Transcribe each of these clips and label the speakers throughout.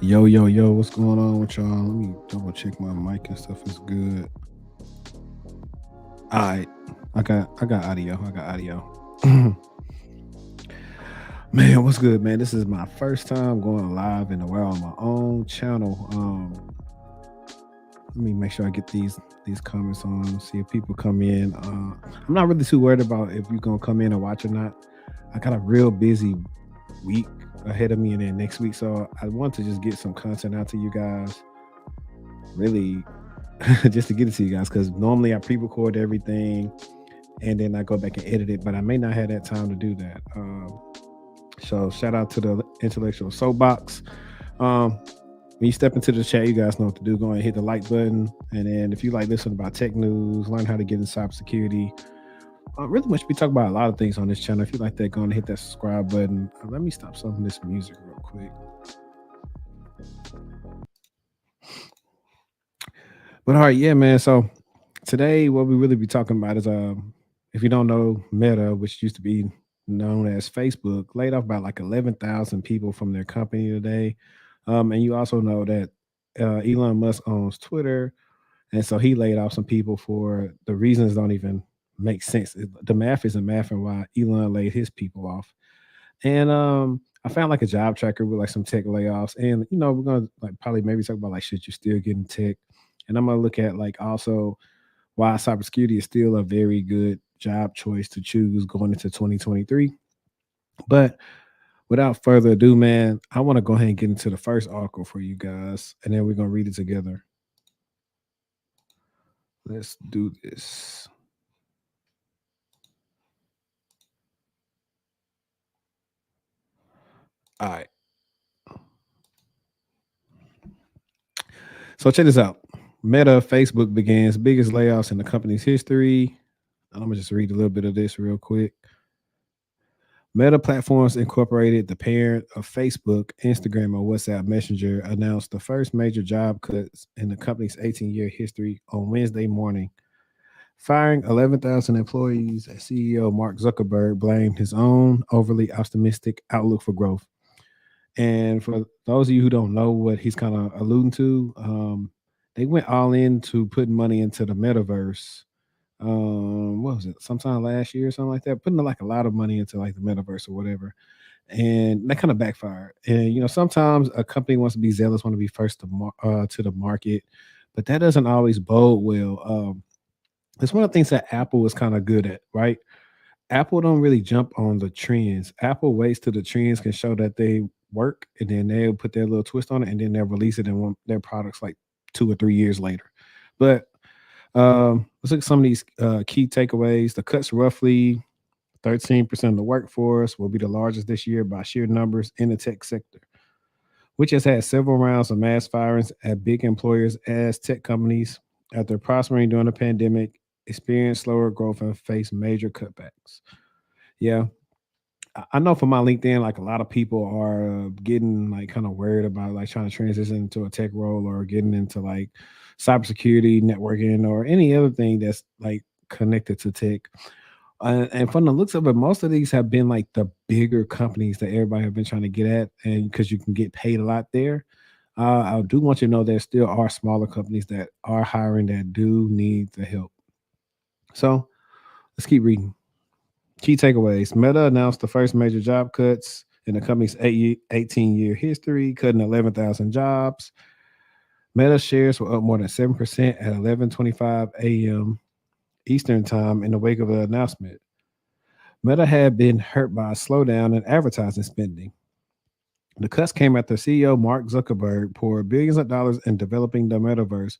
Speaker 1: Yo, yo, yo, what's going on with y'all? Let me double check my mic and stuff is good. All right. I got audio. I got audio. Man, what's good, man? This is my first time going live in a while on my own channel. Let me make sure I get these comments on, see if people come in. I'm not really too worried about if you're gonna come in and watch or not. I got a real busy week ahead of me and then next week. So I want to just get some content out to you guys. Really just to get it to you guys because normally I pre-record everything and then I go back and edit it, but I may not have that time to do that. So shout out to the intellectual soapbox. Um, when you step into the chat, you guys know what to do. Go ahead and hit the like button, and then if you like listening about tech news, learn how to get in cybersecurity. Really much we talk about a lot of things on this channel. If you like that, go and hit that subscribe button. Let me stop some of this music real quick. But all right, yeah, man. So today, what we really be talking about is, if you don't know, Meta, which used to be known as Facebook, laid off about like 11,000 people from their company today. And you also know that Elon Musk owns Twitter, and so he laid off some people for the reasons don't even make sense. The math isn't mathing why Elon laid his people off. And I found like a job tracker with like some tech layoffs, and we're gonna like probably maybe talk about like shit you're still getting tech, and I'm gonna look at like also why cybersecurity is still a very good job choice to choose going into 2023. But without further ado, man, I want to go ahead and get into the first article for you guys, and then we're gonna read it together. Let's do this. All right. So check this out. Meta, Facebook begins biggest layoffs in the company's history. I'm gonna just read a little bit of this real quick. Meta Platforms Incorporated, the parent of Facebook, Instagram, and WhatsApp Messenger, announced the first major job cuts in the company's 18-year history on Wednesday morning. Firing 11,000 employees, CEO Mark Zuckerberg blamed his own overly optimistic outlook for growth. And for those of you who don't know what he's kind of alluding to, they went all into putting money into the metaverse. What was it? Sometime last year or something like that, putting like a lot of money into like the metaverse or whatever, and that kind of backfired. And sometimes a company wants to be zealous, want to be first to the market, but that doesn't always bode well. It's one of the things that Apple is kind of good at, right? Apple don't really jump on the trends. Apple waits till the trends can show that they work, and then they'll put their little twist on it, and then they'll release it in their products like 2 or 3 years later. But let's look at some of these key takeaways. The cuts roughly 13% of the workforce will be the largest this year by sheer numbers in the tech sector, which has had several rounds of mass firings at big employers as tech companies, after prospering during the pandemic, experienced slower growth and face major cutbacks. Yeah, I know for my LinkedIn, like a lot of people are getting like kind of worried about like trying to transition into a tech role or getting into like cybersecurity, networking, or any other thing that's like connected to tech. And from the looks of it, most of these have been like the bigger companies that everybody have been trying to get at, and because you can get paid a lot there. I do want you to know there still are smaller companies that are hiring that do need the help. So let's keep reading. Key takeaways: Meta announced the first major job cuts in the company's 18-year history, cutting 11,000 jobs. Meta shares were up more than 7% at 11:25 a.m. Eastern Time in the wake of the announcement. Meta had been hurt by a slowdown in advertising spending. The cuts came after CEO Mark Zuckerberg poured billions of dollars in developing the metaverse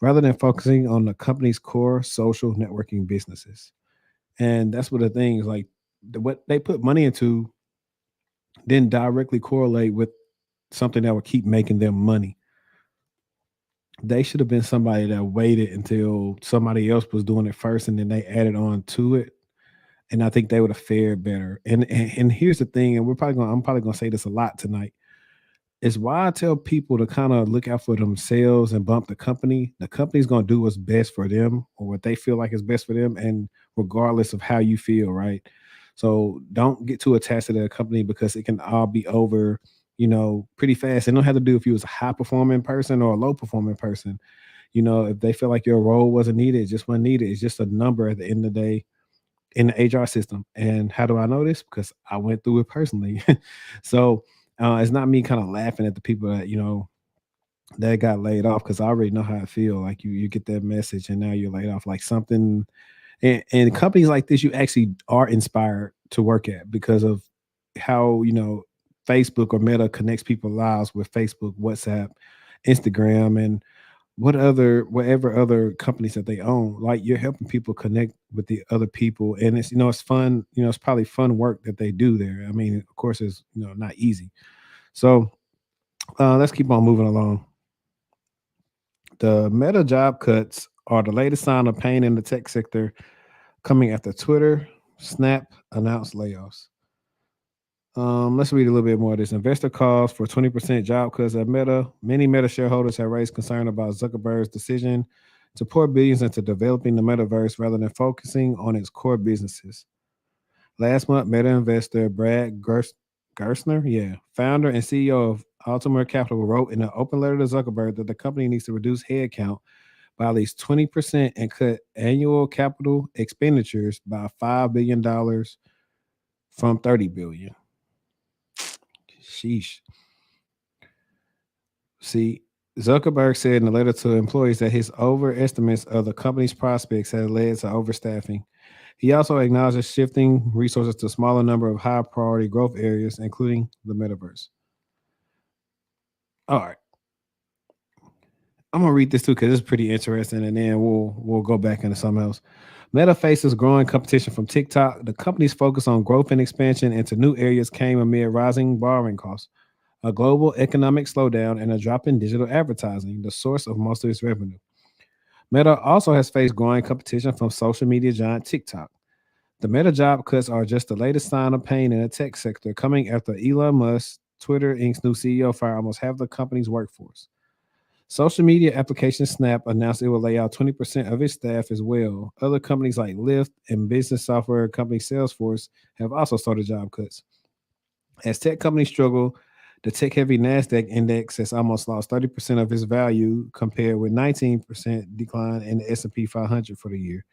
Speaker 1: rather than focusing on the company's core social networking businesses. And that's what the thing is like what they put money into didn't directly correlate with something that would keep making them money. They should have been somebody that waited until somebody else was doing it first and then they added on to it. And I think they would have fared better. And here's the thing, and I'm probably gonna say this a lot tonight. Is why I tell people to kind of look out for themselves and bump the company. The company's gonna do what's best for them or what they feel like is best for them, and regardless of how you feel, right? So don't get too attached to the company because it can all be over, pretty fast. They don't have to do if you was a high performing person or a low performing person. If they feel like your role wasn't needed, it just wasn't needed. It's just a number at the end of the day in the HR system. And how do I know this? Because I went through it personally. So it's not me kind of laughing at the people that got laid off, because I already know how I feel. Like you get that message and now you're laid off. Like something, and companies like this, you actually are inspired to work at because of how Facebook or Meta connects people's lives with Facebook, WhatsApp, Instagram, and whatever other companies that they own. Like you're helping people connect with the other people, and it's fun. It's probably fun work that they do there. I mean, of course, it's not easy. So let's keep on moving along. The Meta job cuts are the latest sign of pain in the tech sector, coming after Twitter, Snap announced layoffs. Let's read a little bit more of this. Investor calls for 20% job cuts at Meta. Many Meta shareholders have raised concern about Zuckerberg's decision to pour billions into developing the metaverse rather than focusing on its core businesses. Last month, Meta investor Brad Gerstner, founder and CEO of Altamir Capital, wrote in an open letter to Zuckerberg that the company needs to reduce headcount by at least 20% and cut annual capital expenditures by $5 billion from 30 billion. Sheesh. See, Zuckerberg said in a letter to employees that his overestimates of the company's prospects had led to overstaffing. He also acknowledges shifting resources to a smaller number of high priority growth areas, including the metaverse. All right. I'm gonna read this too because it's pretty interesting, and then we'll go back into something else. Meta faces growing competition from TikTok. The company's focus on growth and expansion into new areas came amid rising borrowing costs, a global economic slowdown, and a drop in digital advertising, the source of most of its revenue. Meta also has faced growing competition from social media giant TikTok. The Meta job cuts are just the latest sign of pain in the tech sector, coming after Elon Musk, Twitter Inc.'s new CEO, fired almost half the company's workforce. Social media application Snap announced it will lay out 20% of its staff as well. Other companies like Lyft and business software company Salesforce have also started job cuts. As tech companies struggle, the tech heavy NASDAQ index has almost lost 30% of its value, compared with 19% decline in the S&P 500 for the year.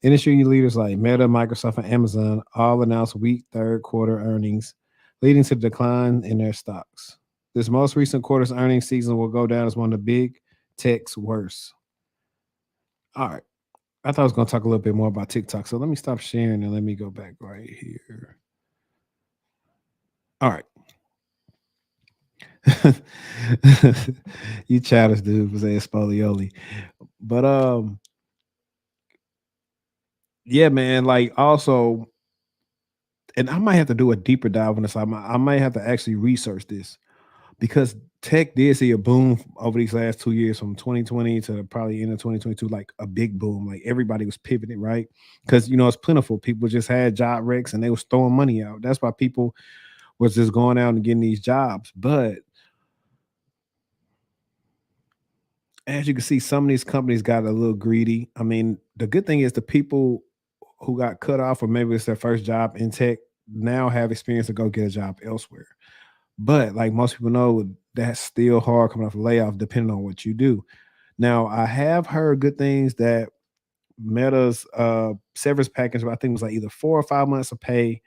Speaker 1: Industry leaders like Meta, Microsoft, and Amazon all announced weak third quarter earnings, leading to decline in their stocks. This most recent quarter's earnings season will go down as one of the big tech's worst. All right. I thought I was going to talk a little bit more about TikTok. So let me stop sharing and let me go back right here. All right. You childish dude for saying Spolioli. But yeah, man, like also, and I might have to do a deeper dive on this. I might have to actually research this because tech did see a boom over these last 2 years, from 2020 to probably end of 2022, like a big boom. Like everybody was pivoting, right? Because it's plentiful. People just had job wrecks and they was throwing money out. That's why people was just going out and getting these jobs. But as you can see, some of these companies got a little greedy. I mean, the good thing is the people who got cut off, or maybe it's their first job in tech, now have experience to go get a job elsewhere. But like most people know, that's still hard coming off a layoff, depending on what you do. Now, I have heard good things that Meta's severance package, I think, was like either 4 or 5 months of pay,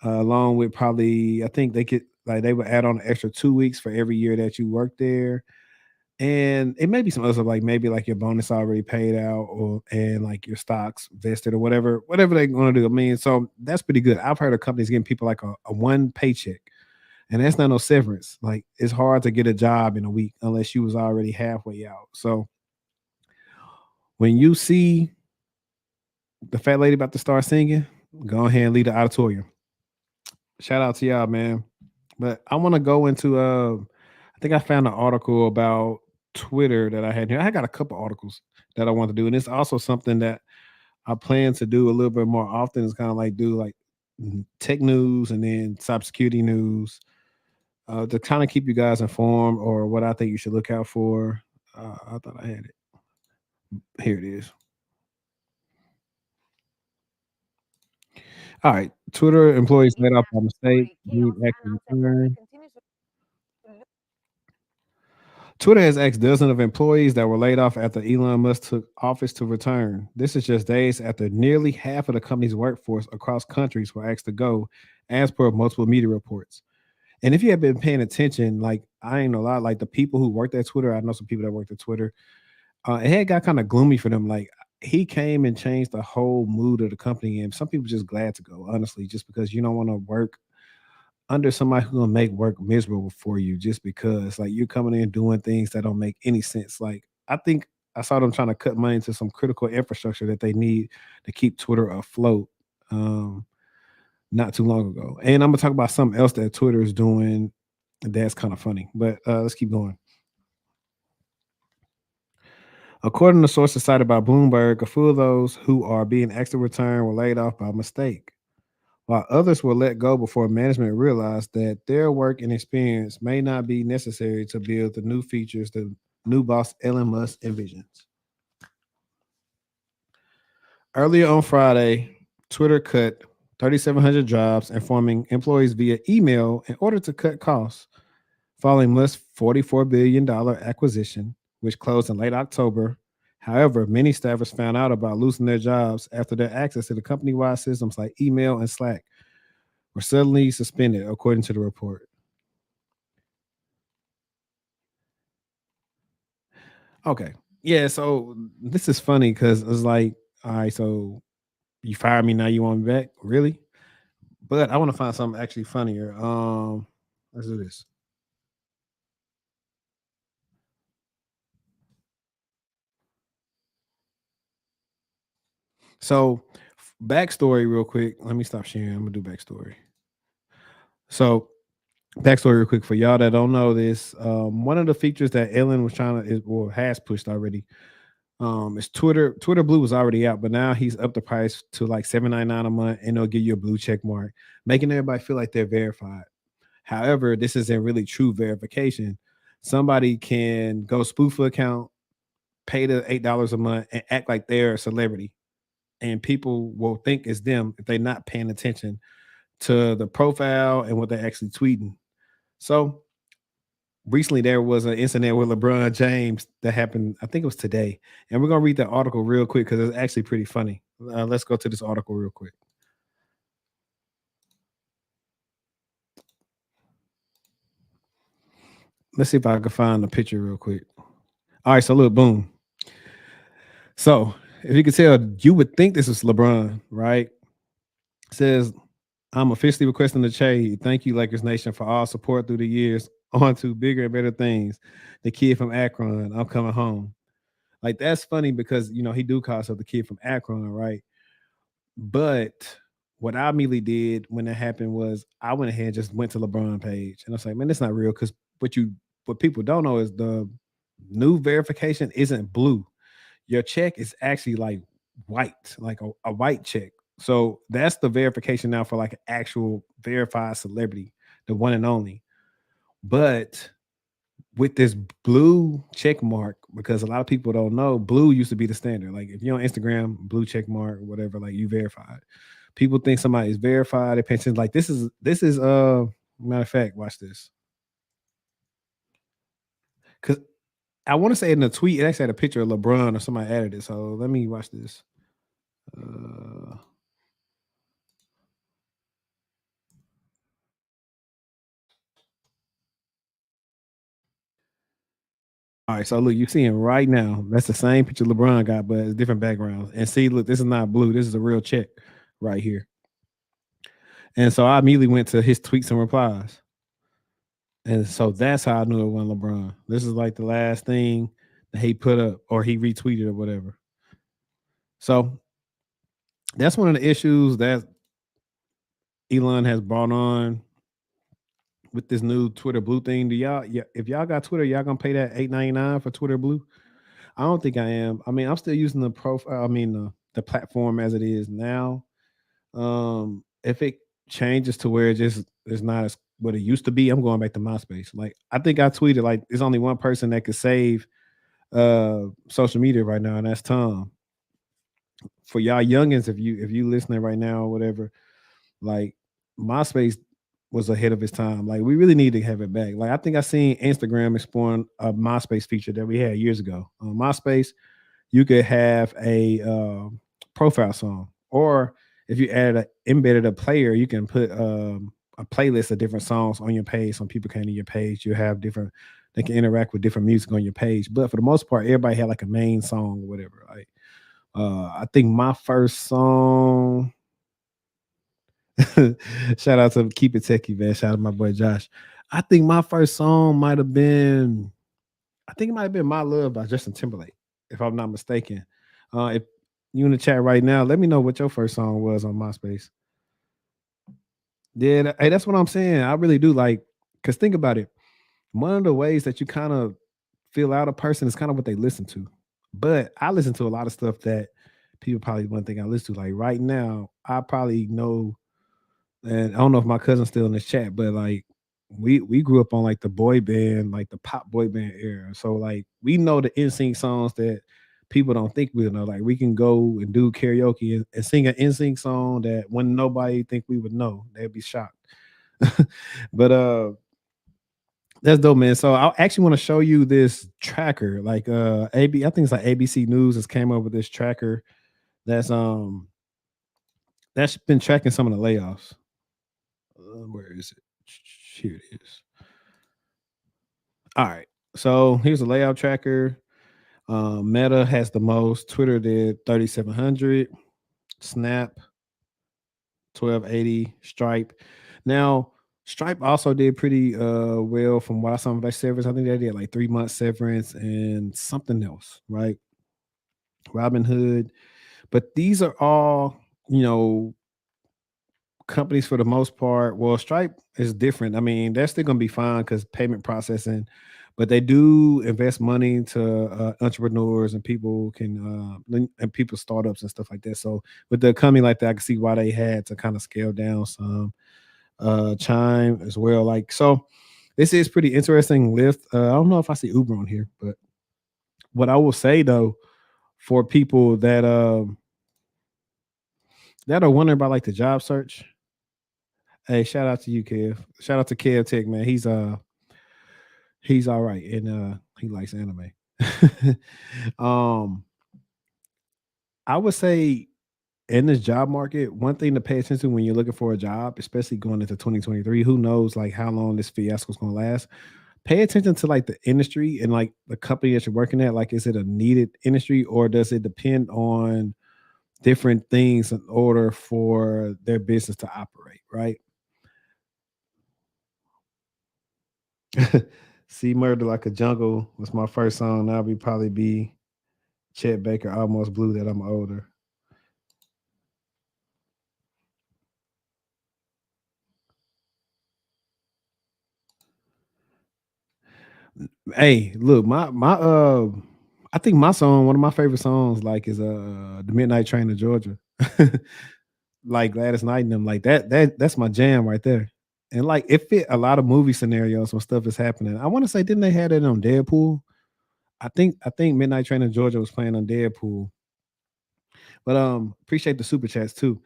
Speaker 1: along with probably, I think they would add on an extra 2 weeks for every year that you work there. And it may be some other stuff, like maybe like your bonus already paid out, or and like your stocks vested, or whatever they're gonna do. I mean, so that's pretty good. I've heard of companies getting people like a one paycheck, and that's not no severance. Like it's hard to get a job in a week unless you was already halfway out. So when you see the fat lady about to start singing, go ahead and leave the auditorium. Shout out to y'all, man. But I want to go into I think I found an article about Twitter that I had here. I got a couple articles that I want to do, and it's also something that I plan to do a little bit more often. Is kind of like do like tech news and then cybersecurity news, to kind of keep you guys informed, or what I think you should look out for. I thought I had it. Here it is. All right. Twitter employees laid off by mistake. Need action return. Twitter has asked dozens of employees that were laid off after Elon Musk took office to return. This is just days after nearly half of the company's workforce across countries were asked to go, as per multiple media reports. And if you have been paying attention, like I ain't a lot, like the people who worked at Twitter, I know some people that worked at Twitter. It had got kind of gloomy for them. Like he came and changed the whole mood of the company, and some people just glad to go, honestly, just because you don't want to work under somebody who's gonna make work miserable for you just because like you're coming in doing things that don't make any sense. Like I think I saw them trying to cut money into some critical infrastructure that they need to keep Twitter afloat. Um, not too long ago. And I'm gonna talk about something else that Twitter is doing that's kind of funny. But let's keep going. According to sources cited by Bloomberg, a few of those who are being asked to return were laid off by mistake, while others were let go before management realized that their work and experience may not be necessary to build the new features the new boss Elon Musk envisions. Earlier on Friday, Twitter cut 3,700 jobs, informing employees via email in order to cut costs following Musk's $44 billion acquisition, which closed in late October. However, many staffers found out about losing their jobs after their access to the company wide systems like email and Slack were suddenly suspended, according to the report. Okay. Yeah. So this is funny because it's like, all right, so you fired me, now you want me back? Really? But I want to find something actually funnier. Let's do this. So, backstory, real quick. Let me stop sharing. I'm gonna do backstory. So, backstory, real quick for y'all that don't know this. One of the features that Ellen was trying to is or has pushed already. Is Twitter. Twitter Blue was already out, but now he's up the price to like 7.99 a month, and they'll give you a blue check mark, making everybody feel like they're verified. However, this isn't really true verification. Somebody can go spoof an account, pay the $8 a month, and act like they're a celebrity, and people will think it's them if they're not paying attention to the profile and what they're actually tweeting. So recently there was an incident with LeBron James that happened. I think it was today, and we're gonna read the article real quick because it's actually pretty funny. Let's go to this article real quick. Let's see if I can find the picture real quick. All right, so look, boom. So if you can tell, you would think this is LeBron, right? It says, I'm officially requesting the trade. Thank you, Lakers Nation, for all support through the years. On to bigger and better things. The kid from Akron, I'm coming home. Like that's funny because he do call himself the kid from Akron, right? But what I immediately did when that happened was I went ahead and just went to LeBron page and I was like, man, that's not real. Because what people don't know is the new verification isn't blue. Your check is actually like white, like a white check. So that's the verification now for like an actual verified celebrity, the one and only. But with this blue check mark, because a lot of people don't know, blue used to be the standard. Like if you're on Instagram, blue check mark, whatever, like you verified. People think somebody is verified. Their pensions like this is matter of fact, watch this. Cause I want to say in the tweet, it actually had a picture of LeBron or somebody added it. So let me watch this. Uh all right, so look, you're seeing right now. That's the same picture LeBron got, but it's different backgrounds. And see, look, this is not blue. This is a real check right here. And so I immediately went to his tweets and replies. And so that's how I knew it wasn't LeBron. This is like the last thing that he put up or he retweeted or whatever. So that's one of the issues that Elon has brought on with this new Twitter Blue thing. Do y'all, yeah, if y'all got Twitter, y'all gonna pay that 8.99 for Twitter Blue? I don't think I am. I mean, I'm still using the profile. I mean, the platform as it is now. If it changes to where it just is not as what it used to be, I'm going back to MySpace. Like I think I tweeted like there's only one person that could save social media right now, and that's Tom. For y'all youngins, if you listening right now or whatever, like MySpace was ahead of its time. Like we really need to have it back. Like I think I seen Instagram exploring a MySpace feature that we had years ago. On MySpace, you could have a profile song, or if you added embedded a player, you can put a playlist of different songs on your page. Some people came to your page. You have different. They can interact with different music on your page. But for the most part, everybody had like a main song or whatever. Like I think my first song. Shout out to Keep It Techie, man. Shout out to my boy Josh. I think my first song might have been. I think it might have been "My Love" by Justin Timberlake, if I'm not mistaken. If you in the chat right now, let me know what your first song was on MySpace. Yeah, hey, that's what I'm saying. I really do like, because think about it. One of the ways that you kind of feel out a person is kind of what they listen to. But I listen to a lot of stuff that people probably wouldn't think I listen to. Like right now, I probably know, and I don't know if my cousin's still in this chat, but like we grew up on like the boy band, like the pop boy band era. So like we know the NSYNC songs that people don't think we'll know. Like we can go and do karaoke and sing an NSYNC song that when nobody think we would know, they'd be shocked. But that's dope, man. So I actually want to show you this tracker. Like AB, I think it's like ABC News has came up with this tracker that's that's been tracking some of the layoffs. Where is it? Here it is. All right. So here's a layout tracker. Meta has the most. Twitter did 3,700. Snap 1280. Stripe. Now Stripe also did pretty well from what I saw on their severance. I think they did like 3 months severance and something else, right? Robinhood. But these are all, you know, companies for the most part. Well, Stripe is different. I mean, they're still gonna be fine because payment processing, but they do invest money into entrepreneurs and people can and people startups and stuff like that. So with the economy like that, I can see why they had to kind of scale down some. Chime as well. Like so, this is pretty interesting. Lyft. I don't know if I see Uber on here, but what I will say though, for people that are wondering about like the job search. Hey, shout out to you, Kev. Shout out to Kev Tech, man. He's all right and he likes anime. um I would say in this job market, one thing to pay attention to when you're looking for a job, especially going into 2023, who knows like how long this fiasco is gonna last. Pay attention to like the industry and like the company that you're working at. Like, is it a needed industry or does it depend on different things in order for their business to operate, right? See Murder Like a Jungle was my first song. Now we probably be Chet Baker, Almost Blue, that I'm older. Hey, look, I think my song, one of my favorite songs, like is The Midnight Train to Georgia. Like Gladys Knight and them, like that's my jam right there. And like it fit a lot of movie scenarios when stuff is happening. I want to say, didn't they have it on Deadpool? I think Midnight Train to Georgia was playing on Deadpool. But appreciate the super chats too.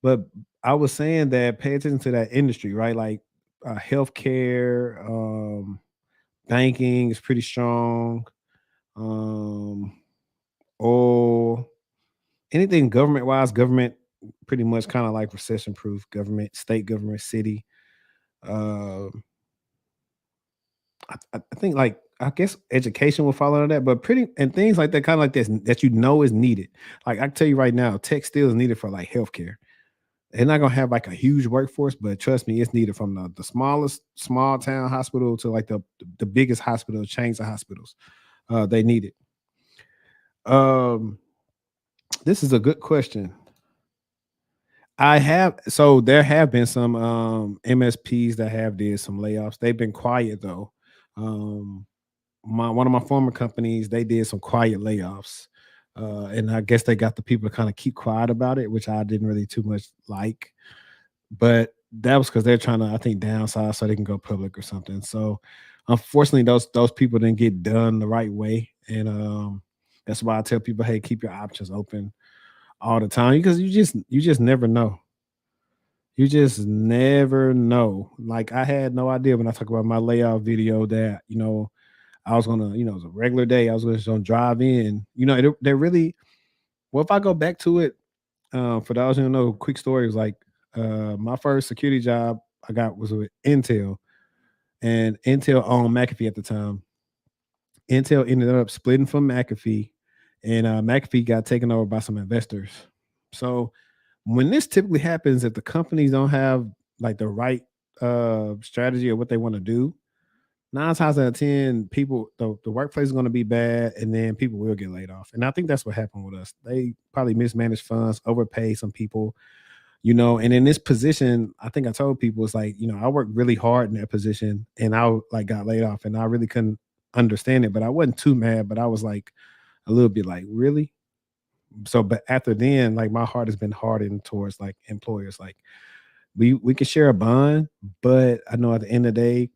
Speaker 1: But I was saying that pay attention to that industry, right? Like healthcare, banking is pretty strong. Um, oil, anything government wise, government pretty much kind of like recession proof. Government, state government, city. Uh, I think like I guess education will fall under that, but pretty and things like that, kind of like this that you know is needed. Like I can tell you right now, tech still is needed for like healthcare. They're not gonna have like a huge workforce, but trust me, it's needed from the smallest small town hospital to like the biggest hospital chains of hospitals. They need it. Um, this is a good question. I have so there have been some MSPs that have did some layoffs. They've been quiet though. Um, my one of my former companies, they did some quiet layoffs. And I guess they got the people to kind of keep quiet about it, which I didn't really too much like. But that was because they're trying to, I think, downsize so they can go public or something. So unfortunately, those people didn't get done the right way. And that's why I tell people, hey, keep your options open all the time because you just never know. You just never know. Like I had no idea when I talk about my layoff video that I was gonna it was a regular day. I was just gonna drive in. They're really well. If I go back to it, for those who don't know, quick story was like my first security job I got was with Intel, and Intel owned McAfee at the time. Intel ended up splitting from McAfee, and McAfee got taken over by some investors. So when this typically happens, if the companies don't have like the right strategy of what they want to do, nine times out of ten, people the workplace is going to be bad, and then people will get laid off. And I think that's what happened with us. They probably mismanaged funds, overpaid some people, and in this position, I think I told people it's like, I worked really hard in that position and I like got laid off and I really couldn't understand it, but I wasn't too mad, but I was like a little bit like, really? So, but after then, like my heart has been hardened towards like employers. Like we can share a bond, but I know at the end of the day,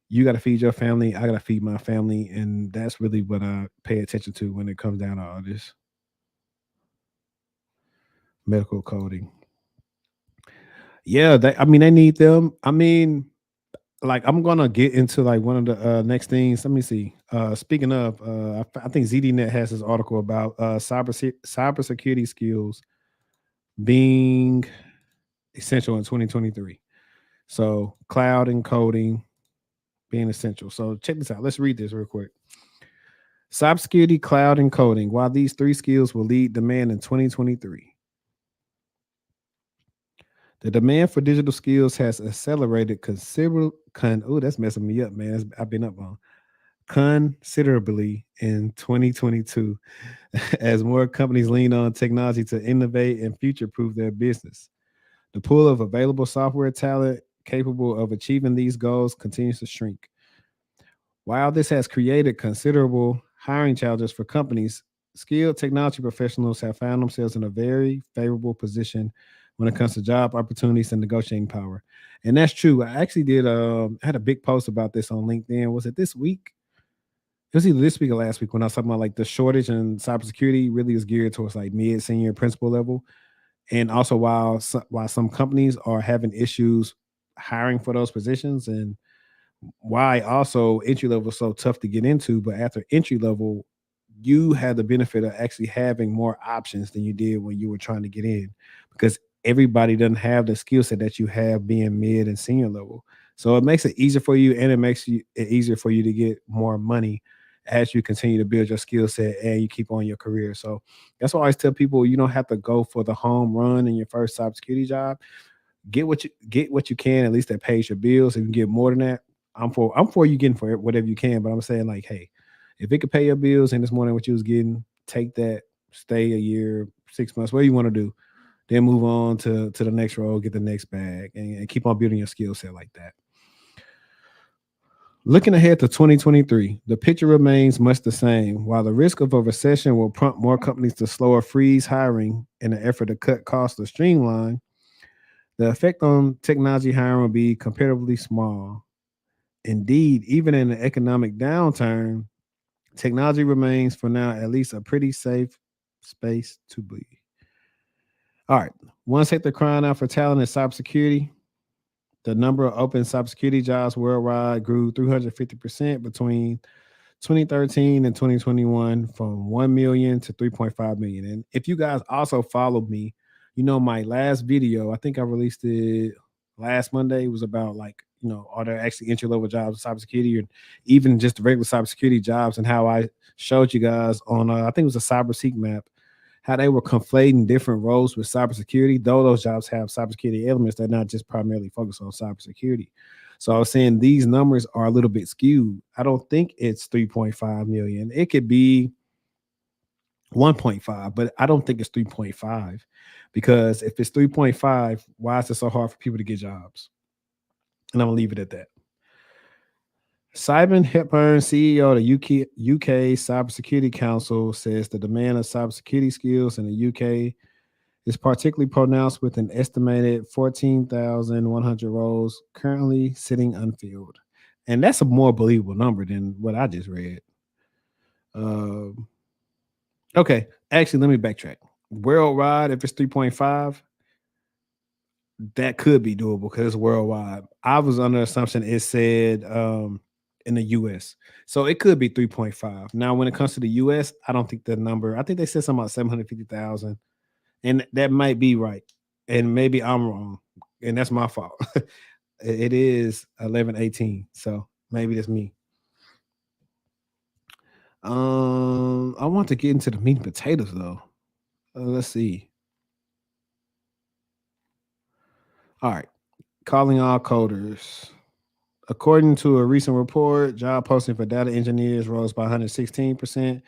Speaker 1: you got to feed your family. I got to feed my family. And that's really what I pay attention to when it comes down to all this medical coding. Yeah, I mean, they need them. I mean, like I'm gonna get into like one of the next things. Let me see. Speaking of, I think ZDNet has this article about cybersecurity skills being essential in 2023. So cloud and coding being essential. So check this out. Let's read this real quick. Cybersecurity, cloud, and coding. While these three skills will lead demand in 2023, the demand for digital skills has accelerated considerably. Oh, that's messing me up, man. I've been up on considerably in 2022 as more companies lean on technology to innovate and future proof their business. The pool of available software talent capable of achieving these goals continues to shrink. While this has created considerable hiring challenges for companies, skilled technology professionals have found themselves in a very favorable position when it comes to job opportunities and negotiating power. And that's true. I actually did had a big post about this on LinkedIn. Was it this week? It was either this week or last week when I was talking about like the shortage in cybersecurity really is geared towards like mid, senior, principal level. And also while some companies are having issues hiring for those positions, and why also entry level is so tough to get into, but after entry level, you have the benefit of actually having more options than you did when you were trying to get in because everybody doesn't have the skill set that you have being mid and senior level. So it makes it easier for you and it makes it easier for you to get more money as you continue to build your skill set and you keep on your career. So that's why I always tell people you don't have to go for the home run in your first cybersecurity job. Get what you can, at least that pays your bills. If you can get more than that, I'm for you getting for whatever you can. But I'm saying like, hey, if it could pay your bills and it's more than what you was getting, take that, stay a year, 6 months, whatever you want to do, then move on to the next role, get the next bag, and keep on building your skill set like that. Looking ahead to 2023, the picture remains much the same. While the risk of a recession will prompt more companies to slow or freeze hiring in an effort to cut costs or streamline, the effect on technology hiring will be comparatively small. Indeed, even in an economic downturn, technology remains for now at least a pretty safe space to be. All right. One sector crying out for talent is cybersecurity. The number of open cybersecurity jobs worldwide grew 350% between 2013 and 2021 from 1 million to 3.5 million. And if you guys also followed me, my last video, I think I released it last Monday, was about like, are there actually entry level jobs in cybersecurity and even just the regular cybersecurity jobs, and how I showed you guys on, I think it was a cyber seek map, how they were conflating different roles with cybersecurity, though those jobs have cybersecurity elements, they're not just primarily focused on cybersecurity. So I was saying these numbers are a little bit skewed. I don't think it's 3.5 million. It could be 1.5, but I don't think it's 3.5 because if it's 3.5, why is it so hard for people to get jobs? And I'm gonna leave it at that. Simon Hepburn, CEO of the UK Cybersecurity Council, says the demand of cybersecurity skills in the UK is particularly pronounced with an estimated 14,100 roles currently sitting unfilled. And that's a more believable number than what I just read. Um, okay, actually, let me backtrack. Worldwide, if it's 3.5, That could be doable because it's worldwide. I was under the assumption it said in the US. So it could be 3.5. Now, when it comes to the US, I don't think the number, I think they said something about 750,000. And that might be right. And maybe I'm wrong. And that's my fault. It is 1118. So maybe that's me. I want to get into the meat and potatoes though. Let's see. All right. Calling all coders. According to a recent report, job posting for data engineers rose by 116%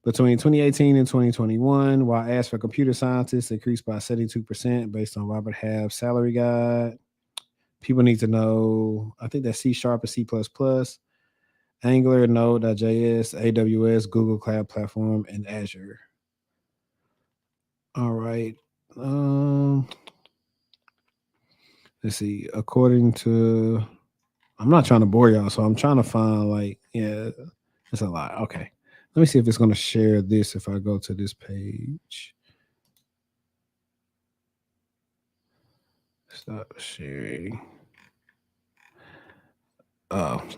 Speaker 1: between 2018 and 2021, while ads for computer scientists increased by 72% based on Robert Half's salary guide. People need to know, I think that's C Sharp and C++, Angular, Node.js, AWS, Google Cloud Platform, and Azure. All right. Um, let's see. According to, I'm not trying to bore y'all, so I'm trying to find like, yeah, it's a lot. Okay. Let me see if it's going to share this if I go to this page. Stop sharing.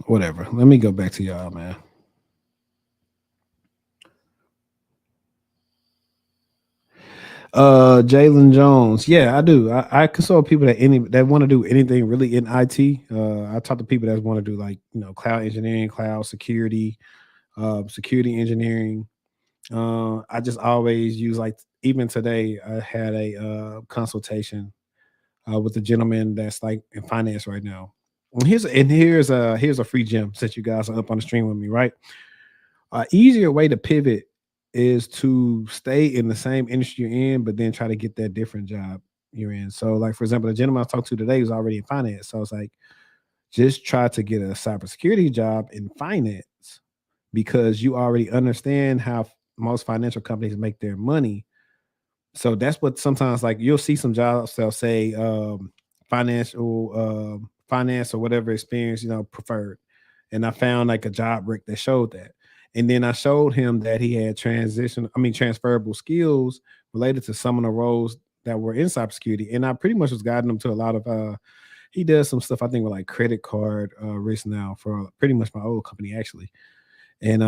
Speaker 1: Whatever. Let me go back to y'all, man. Jalen Jones. Yeah, I do. I consult people that want to do anything really in IT. I talk to people that want to do like, cloud engineering, cloud security, security engineering. I just always use like, even today I had a consultation with a gentleman that's like in finance right now. And here's a free gem since you guys are up on the stream with me, right? Easier way to pivot is to stay in the same industry you're in, but then try to get that different job you're in. So, like for example, the gentleman I talked to today was already in finance. So I was like, just try to get a cybersecurity job in finance because you already understand how most financial companies make their money. So that's what sometimes like you'll see some jobs they'll say financial finance or whatever experience, preferred. And I found like a job brick that showed that. And then I showed him that he had transferable skills related to some of the roles that were in cybersecurity. And I pretty much was guiding him to a lot of he does some stuff I think with like credit card risk now for pretty much my old company actually. And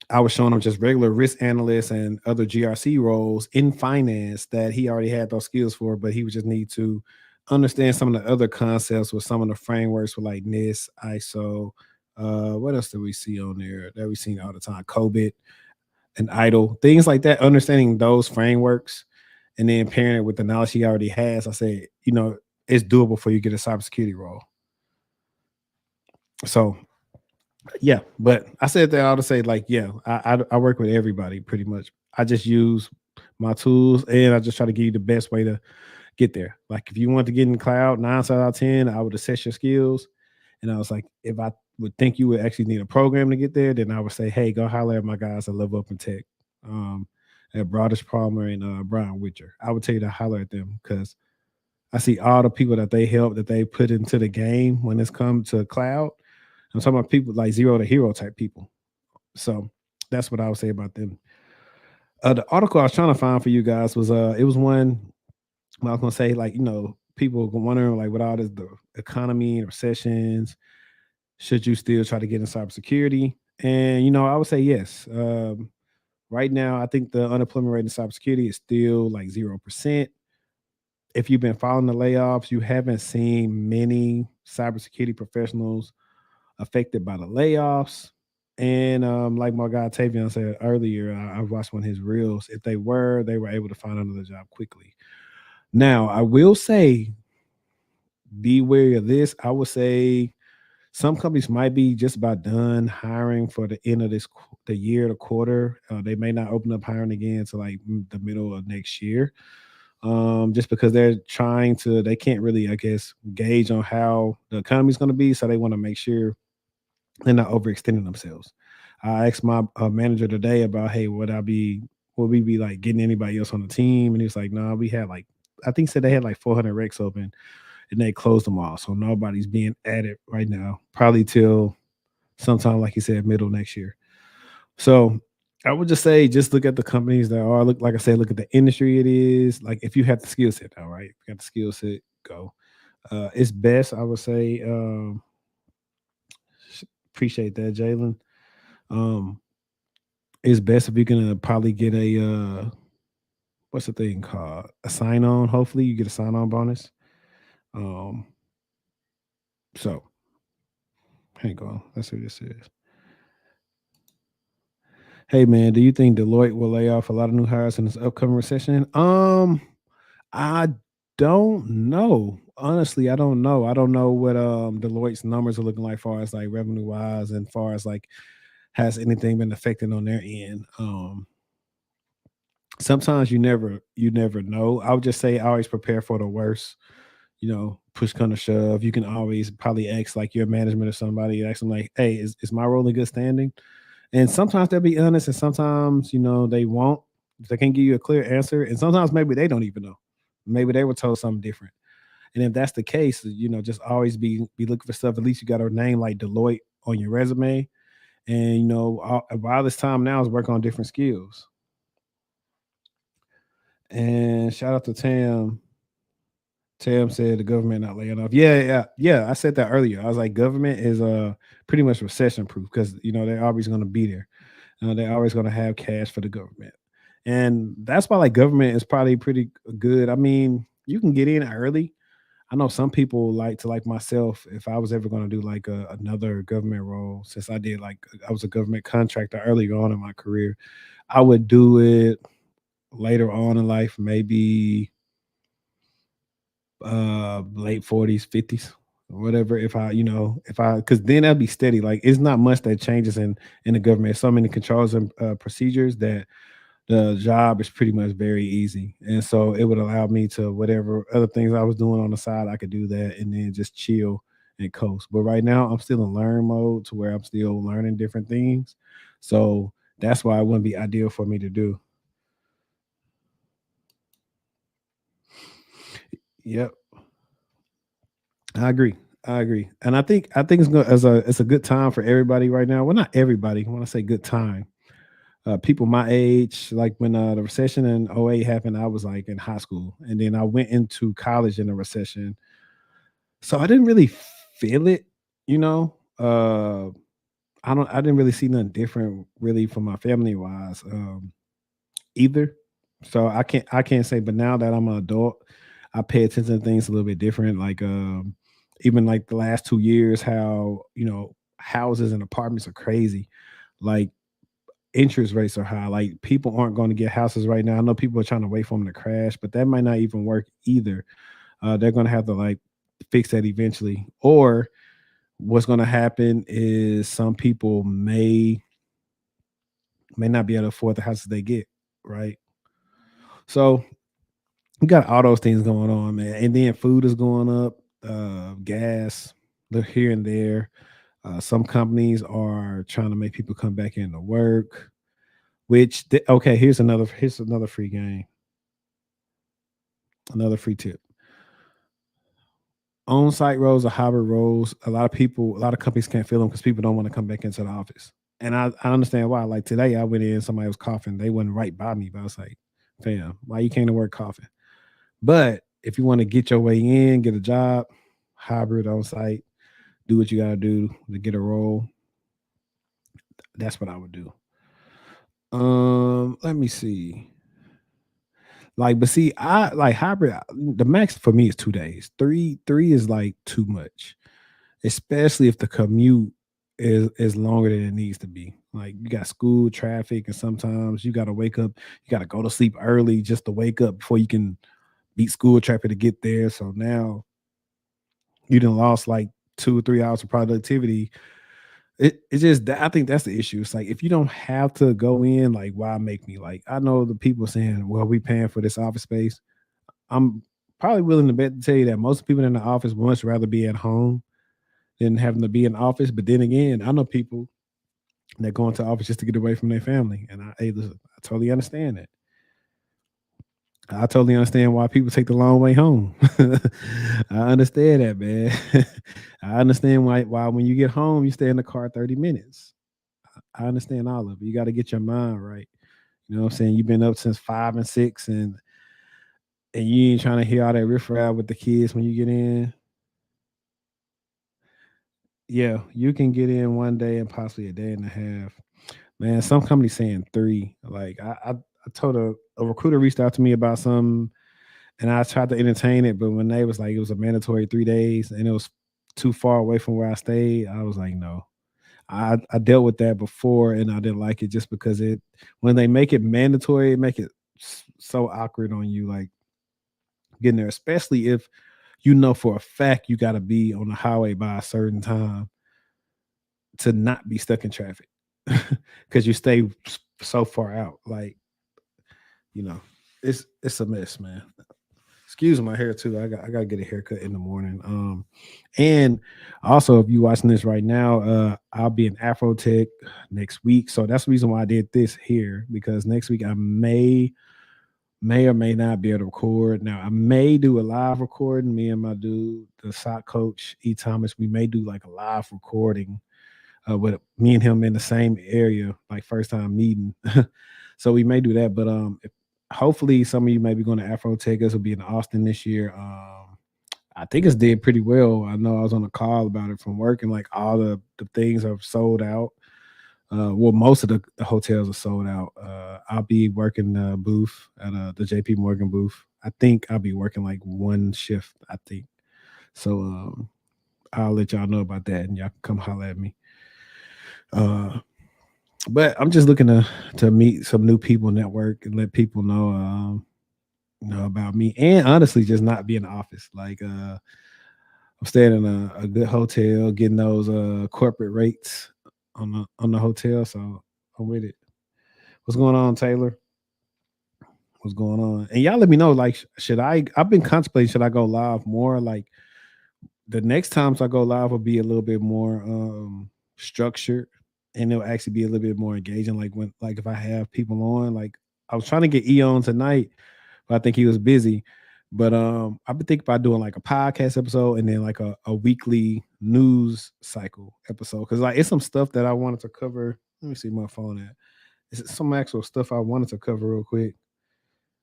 Speaker 1: I was showing him just regular risk analysts and other GRC roles in finance that he already had those skills for, but he would just need to understand some of the other concepts with some of the frameworks with like NIST, ISO. What else do we see on there that we seen all the time? COBIT and IDLE, things like that. Understanding those frameworks and then pairing it with the knowledge he already has. I say, it's doable for you to get a cybersecurity role. So yeah, but I said that all to say, like, yeah, I work with everybody pretty much. I just use my tools and I just try to give you the best way to get there. Like, if you want to get in the cloud, 9 out of 10, I would assess your skills. And I was like, if I would think you would actually need a program to get there, then I would say, hey, go holler at my guys that level up in tech, um, at Broadish Palmer and Brian Witcher. I would tell you to holler at them because I see all the people that they help that they put into the game when it's come to cloud. I'm talking about people like zero to hero type people. So that's what I would say about them. The article I was trying to find for you guys was it was one I was gonna say like people wondering like with all this the economy and recessions, should you still try to get in cybersecurity? And I would say yes. Right now, I think the unemployment rate in cybersecurity is still like 0%. If you've been following the layoffs, you haven't seen many cybersecurity professionals affected by the layoffs. And like my guy Tavion said earlier, I watched one of his reels. If they were able to find another job quickly. Now, I will say, be wary of this. I would say some companies might be just about done hiring for the end of the year, the quarter. They may not open up hiring again until like the middle of next year. Just because they can't really, I guess, gauge on how the economy's going to be. So they want to make sure they're not overextending themselves. I asked my manager today about, hey, would we be like getting anybody else on the team? And he was like, no, we had like, I think said they had like 400 recs open and they closed them all. So nobody's being added right now, probably till sometime, like you said, middle next year. So I would just say just look at the companies that are look like I said, look at the industry it is. Like if you have the skill set now, right? If you got the skill set, go. It's best, I would say. Appreciate that, Jalen. Um, it's best if you can probably get a what's the thing called? A sign on. Hopefully you get a sign on bonus. Um, so hang on. Let's see what this is. Hey man, do you think Deloitte will lay off a lot of new hires in this upcoming recession? I don't know. Honestly, I don't know. I don't know what Deloitte's numbers are looking like far as like revenue wise and far as like has anything been affected on their end. Sometimes you never know. I would just say always prepare for the worst. Push come to shove. You can always probably ask like your management or somebody, ask them like, hey, is my role in good standing? And sometimes they'll be honest, and sometimes they won't. They can't give you a clear answer, and sometimes maybe they don't even know. Maybe they were told something different. And if that's the case, just always be looking for stuff. At least you got a name like Deloitte on your resume, and while this time now is work on different skills. And shout out to Tam. Tam said the government not laying off. Yeah, yeah, yeah. I said that earlier. I was like, government is pretty much recession proof because they're always going to be there. They're always going to have cash for the government, and that's why like government is probably pretty good. I mean, you can get in early. I know some people like myself. If I was ever going to do like another government role, since I did like I was a government contractor earlier on in my career, I would do it later on in life, maybe late 40s, 50s, or whatever. If I because then that'd be steady. Like it's not much that changes in the government. So many controls and procedures that the job is pretty much very easy. And so it would allow me to whatever other things I was doing on the side, I could do that and then just chill and coast. But right now I'm still in learn mode to where I'm still learning different things. So that's why it wouldn't be ideal for me to do. Yep. I agree. I agree. And I think it's a good time for everybody right now. Well, not everybody. When I say good time, people my age, like when the recession in '08 happened, I was like in high school. And then I went into college in the recession. So I didn't really feel it, you know. I didn't really see nothing different really from my family wise either. So I can't say, but now that I'm an adult, I pay attention to things a little bit different. Like even like the last 2 years, how houses and apartments are crazy. Like interest rates are high. Like people aren't going to get houses right now. I know people are trying to wait for them to crash, but that might not even work either. They're going to have to like fix that eventually. Or what's going to happen is some people may not be able to afford the houses they get. Right. So we got all those things going on, man. And then food is going up, gas, look here and there. Some companies are trying to make people come back into work. Okay, here's another free game, another free tip. On-site roles or hybrid roles, a lot of companies can't fill them because people don't want to come back into the office. And I understand why. Like today, I went in, somebody was coughing. They wasn't right by me, but I was like, "Fam, why you came to work coughing?" But if you want to get your way in, get a job, hybrid on-site, do what you got to do to get a role. That's what I would do. Let me see. Like, but see, I like hybrid. The max for me is 2 days. Three is like too much, especially if the commute is longer than it needs to be. Like you got school traffic, and sometimes you got to wake up. You got to go to sleep early just to wake up before you can beat school traffic to get there. So now you done lost like 2 or 3 hours of productivity. It's just that I think that's the issue. It's like if you don't have to go in, like why make me? Like I know the people saying, "Well, we paying for this office space." I'm probably willing to bet to tell you that most people in the office would much rather be at home than having to be in the office. But then again, I know people that go into office just to get away from their family, and hey, listen, I totally understand that. I totally understand why people take the long way home. I understand that, man. I understand why when you get home you stay in the car 30 minutes. I understand all of it. You got to get your mind right. You know what I'm saying? You've been up since 5 and 6, and you ain't trying to hear all that riffraff with the kids when you get in. Yeah, you can get in one day and possibly a day and a half. Man, some companies saying 3. Like I told a recruiter reached out to me about some, and I tried to entertain it, but when they was like it was a mandatory 3 days and it was too far away from where I stayed, I was like, no. I dealt with that before and I didn't like it just because it when they make it mandatory, it make it so awkward on you, like getting there, especially if you know for a fact you got to be on the highway by a certain time to not be stuck in traffic because you stay so far out. Like, you know, it's a mess, man. Excuse my hair too. I gotta get a haircut in the morning. And also if you watching this right now, I'll be in Afrotech next week. So that's the reason why I did this here because next week I may or may not be able to record. Now I may do a live recording. Me and my dude, the sock coach E. Thomas, we may do like a live recording with me and him in the same area, like first time meeting. So we may do that. But hopefully some of you may be going to Afrotech. Us will be in Austin this year. I think it's did pretty well. I know I was on a call about it from work, and like all the things are sold out. Well, most of the hotels are sold out. I'll be working the booth at the JP Morgan booth. I think I'll be working like one shift, I think. So I'll let y'all know about that and y'all can come holler at me. Uh, but I'm just looking to meet some new people, network, and let people know about me, and honestly, just not be in the office. Like I'm staying in a good hotel, getting those corporate rates on the hotel. So I'm with it. What's going on, Taylor? What's going on? And y'all let me know. Like, should I? I've been contemplating. Should I go live more? Like the next times I go live will be a little bit more structured, and it'll actually be a little bit more engaging. Like when, like if I have people on, like I was trying to get E on tonight, but I think he was busy. But I've been thinking about doing like a podcast episode and then like a weekly news cycle episode because like it's some stuff that I wanted to cover. Let me see my phone at. It's some actual stuff I wanted to cover real quick.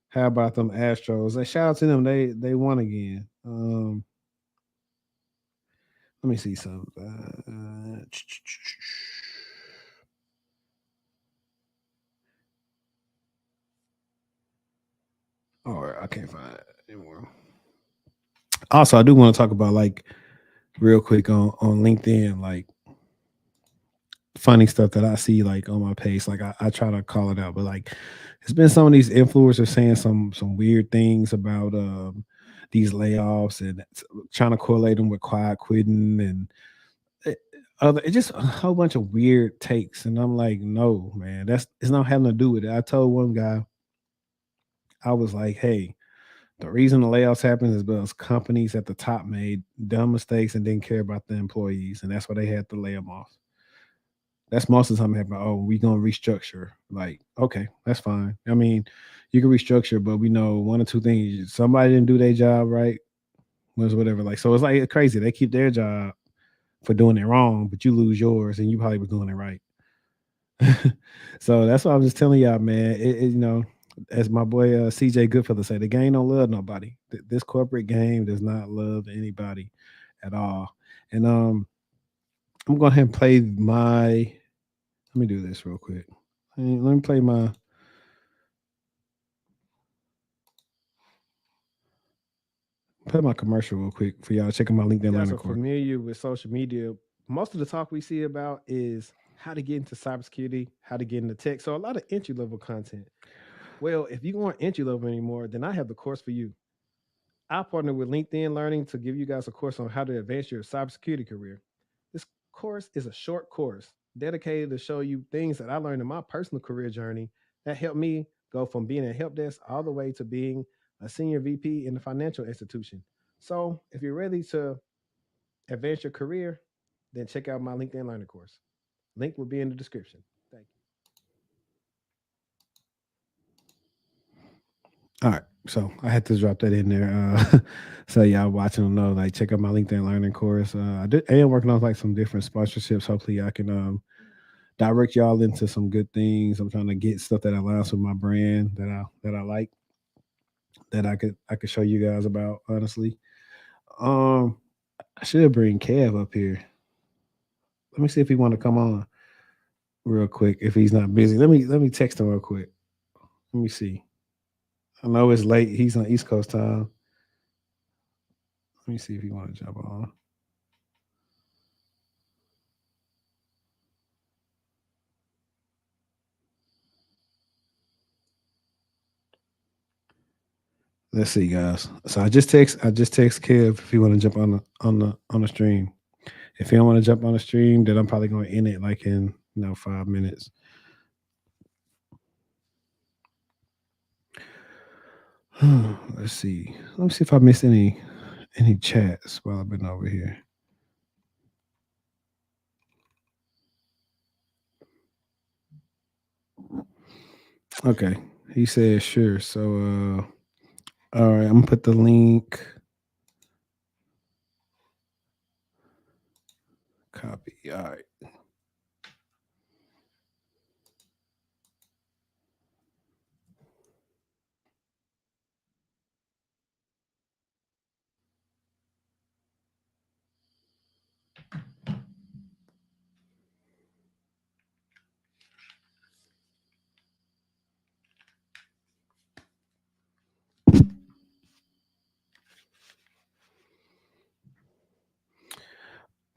Speaker 1: How about them Astros? And shout out to them. They won again. Let me see some. Or I can't find it anymore. Also, I do want to talk about like real quick on LinkedIn, like funny stuff that I see like on my page. Like I try to call it out, but like it's been some of these influencers saying some weird things about these layoffs and trying to correlate them with quiet quitting and it, other it's just a whole bunch of weird takes. And I'm like, no, man, that's it's not having to do with it. I told one guy, I was like, hey, the reason the layoffs happen is because companies at the top made dumb mistakes and didn't care about the employees, and that's why they had to lay them off. That's most of the time happen. Oh, we gonna restructure. Like, okay, that's fine. I mean, you can restructure, but we know one or two things. Somebody didn't do their job right, was whatever. Like, so it's like crazy. They keep their job for doing it wrong, but you lose yours, and you probably was doing it right. So that's why I'm just telling y'all, man. As my boy CJ Goodfellow say, the game don't love nobody. This corporate game does not love anybody at all. And I'm going to ahead and play my. Let me do this real quick. Let me play my commercial real quick for y'all. Checking my LinkedIn Learning Course. Familiar with social media? Most of the talk we see about is how to get into cybersecurity, how to get into tech. So a lot of entry level content. Well, if you aren't entry level anymore, then I have the course for you. I partner with LinkedIn Learning to give you guys a course on how to advance your cybersecurity career. This course is a short course dedicated to show you things that I learned in my personal career journey that helped me go from being a help desk all the way to being a senior VP in a financial institution. So if you're ready to advance your career, then check out my LinkedIn Learning course. Link will be in the description. Thank you. All right. So I had to drop that in there. So y'all watching them know, like check out my LinkedIn Learning course. I am working on like some different sponsorships. Hopefully I can direct y'all into some good things. I'm trying to get stuff that aligns with my brand that I like, that I could show you guys about, honestly. Um, I should bring Kev up here. Let me see if he want to come on real quick. If he's not busy, let me text him real quick. Let me see. I know it's late. He's on East Coast time. Let me see if he want to jump on. Let's see, guys. So I just text Kev if he want to jump on the stream. If he don't want to jump on the stream, then I'm probably going to end it like in 5 minutes. Let's see. Let me see if I missed any chats while I've been over here. Okay. He said sure. So all right, I'm gonna put the link. Copy. All right.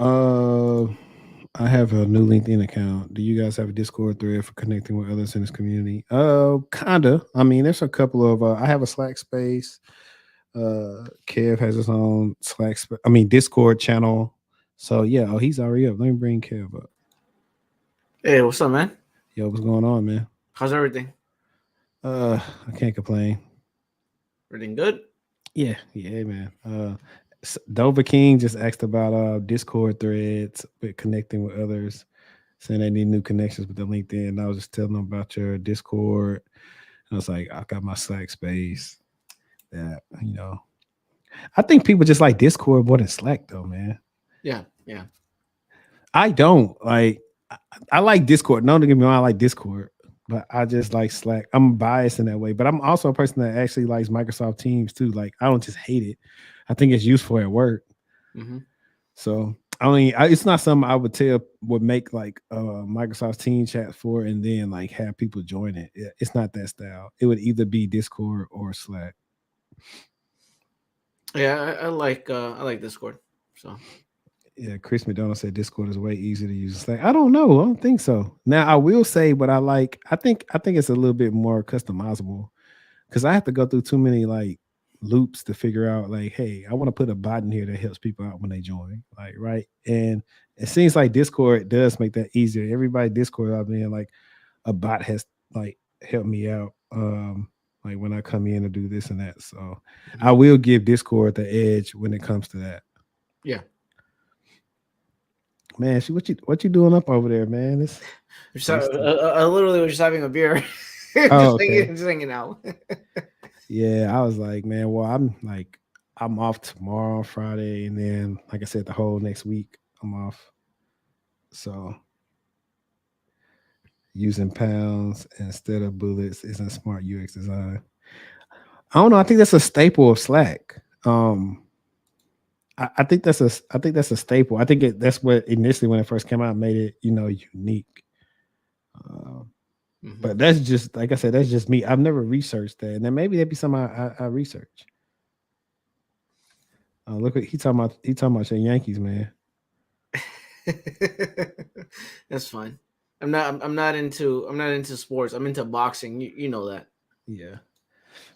Speaker 1: Uh, I have a new LinkedIn account. Do you guys have a Discord thread for connecting with others in this community? Kinda. I mean, there's a couple of. I have a Slack space. Kev has his own I mean, Discord channel. So yeah. Oh, he's already up. Let me bring Kev up.
Speaker 2: Hey, what's up, man?
Speaker 1: Yo, what's going on, man?
Speaker 2: How's everything?
Speaker 1: I can't complain.
Speaker 2: Everything good?
Speaker 1: Yeah, man. Dover King just asked about Discord threads with connecting with others, saying they need new connections with the LinkedIn. I was just telling them about your Discord. And I was like, I got my Slack space. That. I think people just like Discord more than Slack, though, man.
Speaker 2: Yeah, yeah.
Speaker 1: I don't like. I like Discord. No, don't get me wrong. I like Discord, but I just like Slack. I'm biased in that way, but I'm also a person that actually likes Microsoft Teams too. Like I don't just hate it. I think it's useful at work.
Speaker 2: Mm-hmm.
Speaker 1: So it's not something I would make like Microsoft Team chat for, and then like have people join it. It's not that style. It would either be Discord or Slack.
Speaker 2: Yeah, I like Discord. So
Speaker 1: Yeah, Chris McDonald said Discord is way easier to use. It's like I don't know. I don't think so. Now I will say what I like. I think it's a little bit more customizable because I have to go through too many like loops to figure out like, hey, I want to put a bot in here that helps people out when they join. Like, right. And it seems like Discord does make that easier. Everybody Discord I've been like a bot has like helped me out. Like when I come in to do this and that. So
Speaker 2: mhm.
Speaker 1: I will give Discord the edge when it comes to that.
Speaker 2: Yeah,
Speaker 1: Man, what you doing up over there, man? It's
Speaker 2: just,
Speaker 1: it's the,
Speaker 2: I literally was just having a beer,
Speaker 1: oh,
Speaker 2: just
Speaker 1: okay.
Speaker 2: hanging out.
Speaker 1: Yeah, I was like, man, well, I'm off tomorrow, Friday, and then like I said, the whole next week I'm off. So using pounds instead of bullets isn't smart UX design. I don't know. I think that's a staple of Slack. I think that's a staple. That's what initially when it first came out made it unique. Uh,
Speaker 2: Hmm.
Speaker 1: but that's just like I said, that's just me. I've never researched that, and then maybe that'd be something I research. Look, what he talking about your Yankees, man.
Speaker 2: That's fine. I'm not into sports. I'm into boxing. You know that.
Speaker 1: Yeah.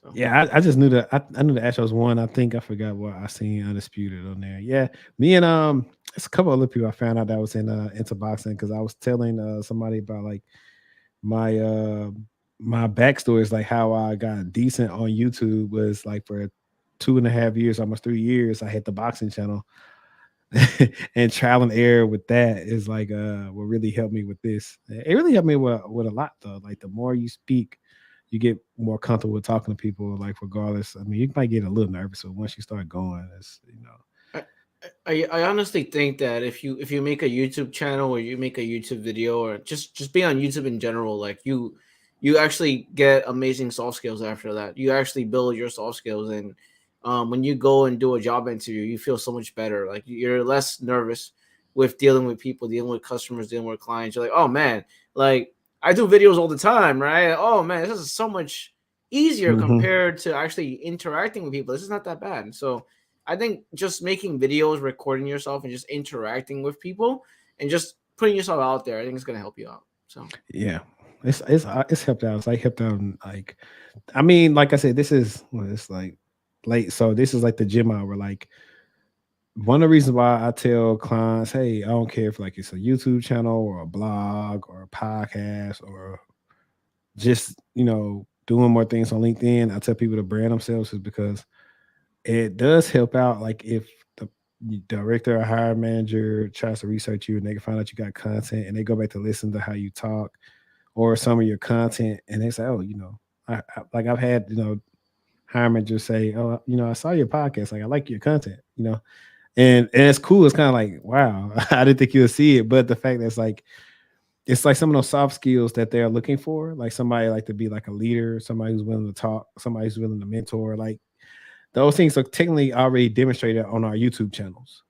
Speaker 2: So
Speaker 1: Yeah, I just knew that I knew the Astros won. I think I forgot what I seen undisputed on there. Yeah, me and it's a couple other people I found out that was into boxing because I was telling somebody about like my my backstory is like how I got decent on YouTube was like for 2.5 years, almost 3 years. I had the boxing channel, and trial and error with that is like what really helped me with this. It really helped me with a lot though. Like the more you speak, you get more comfortable with talking to people. Like regardless, I mean, you might get a little nervous, but once you start going, it's.
Speaker 2: I, I honestly think that if you make a YouTube channel or you make a YouTube video or just be on YouTube in general, like you actually get amazing soft skills after that. You actually build your soft skills, and when you go and do a job interview, you feel so much better. Like you're less nervous with dealing with people, dealing with customers, dealing with clients. You're like, oh man, like I do videos all the time, right? Oh man, this is so much easier
Speaker 1: Hmm.
Speaker 2: compared to actually interacting with people. This is not that bad. So I think just making videos, recording yourself, and just interacting with people, and just putting yourself out there, I think it's gonna help you out. So
Speaker 1: Yeah, it's helped out. It's like helped out. Like, I mean, like I said, this is well, it's like late, so this is like the gym hour. Like one of the reasons why I tell clients, hey, I don't care if like it's a YouTube channel or a blog or a podcast or just doing more things on LinkedIn. I tell people to brand themselves is because it does help out. Like if the director or hiring manager tries to research you and they can find out you got content and they go back to listen to how you talk or some of your content and they say, oh, like I've had, hiring managers say, oh, I saw your podcast. Like I like your content, and it's cool. It's kind of like, wow, I didn't think you would see it. But the fact that it's like some of those soft skills that they're looking for, like somebody like to be like a leader, somebody who's willing to talk, somebody who's willing to mentor, like those things are technically already demonstrated on our YouTube channels.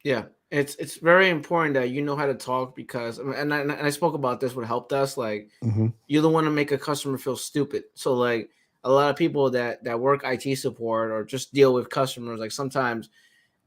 Speaker 2: yeah, it's very important that you know how to talk because and I spoke about this with help desk. Like
Speaker 1: Hmm.
Speaker 2: you don't want to make a customer feel stupid. So like a lot of people that work IT support or just deal with customers, like sometimes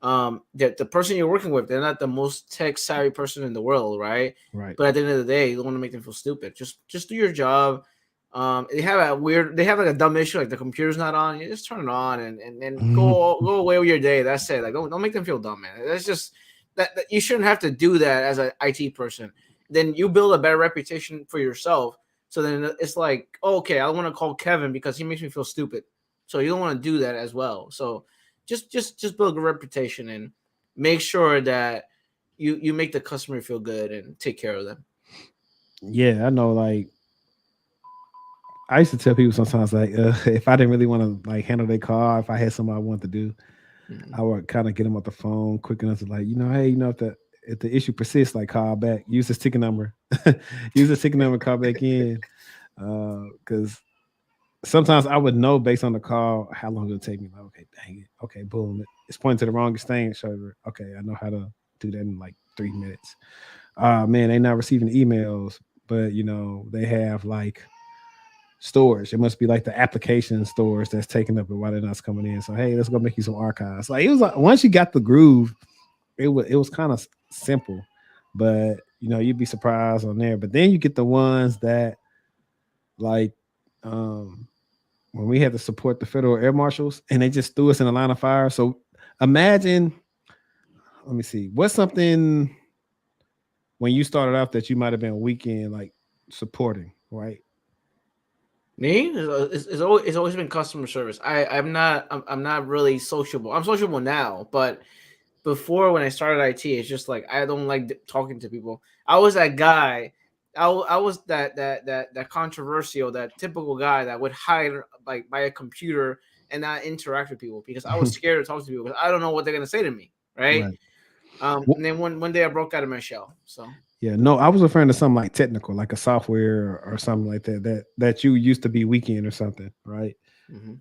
Speaker 2: that the person you're working with, they're not the most tech savvy person in the world, right?
Speaker 1: Right.
Speaker 2: But at the end of the day, you don't want to make them feel stupid. Just do your job. They have like a dumb issue, like the computer's not on. You just turn it on and then go away with your day. That's it. Like don't make them feel dumb, man. That's just that you shouldn't have to do that as an IT person. Then you build a better reputation for yourself. So then it's like, oh, okay, I want to call Kevin because he makes me feel stupid. So you don't want to do that as well. So just build a reputation and make sure that you make the customer feel good and take care of them.
Speaker 1: Yeah, I know. Like I used to tell people sometimes, like if I didn't really want to like handle their call, if I had something I wanted to do, I
Speaker 2: Mhm.
Speaker 1: would kind of get them off the phone quick enough to like, hey, if the issue persists, like call back, use the ticket number, use the ticket number, call back in, because sometimes I would know based on the call how long it'll take me. Like, okay, dang it, okay, boom, it's pointing to the wrong exchange server. Okay, I know how to do that in like 3 minutes. Man, they not receiving emails, but they have like storage. It must be like the application storage that's taking up and why they're not coming in. So hey, let's go make you some archives. Like it was like once you got the groove, it was kind of simple, but you'd be surprised on there. But then you get the ones that like um when we had to support the federal air marshals and they just threw us in a line of fire. So imagine, let me see, what's something when you started off that you might have been a weekend like supporting, right?
Speaker 2: Me, it's always been customer service. I'm not really sociable. I'm sociable now, but before when I started IT, it's just like I don't like talking to people. I was that guy. I was that controversial, that typical guy that would hide like by a computer and not interact with people because I was scared to talk to people because I don't know what they're gonna say to me, right?
Speaker 1: Right.
Speaker 2: And then one day I broke out of my shell. So
Speaker 1: Yeah, no, I was referring to something like technical, like a software or something like that. That you used to be weekend or something, right?
Speaker 2: mhm.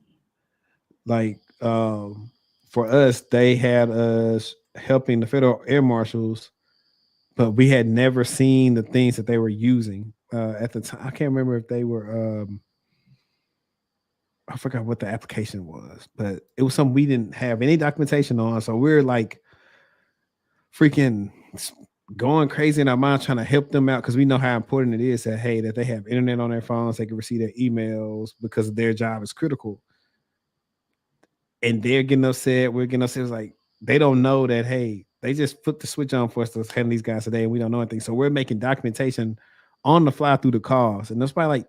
Speaker 1: Like for us, they had us helping the federal air marshals, but we had never seen the things that they were using at the time. I can't remember if they were. I forgot what the application was, but it was something we didn't have any documentation on. So we're like freaking going crazy in our minds trying to help them out because we know how important it is that hey that they have internet on their phones, they can receive their emails because their job is critical, and they're getting upset, we're getting upset. It's like they don't know that hey they just flipped the switch on for us to handle these guys today and we don't know anything, so we're making documentation on the fly through the calls, and that's probably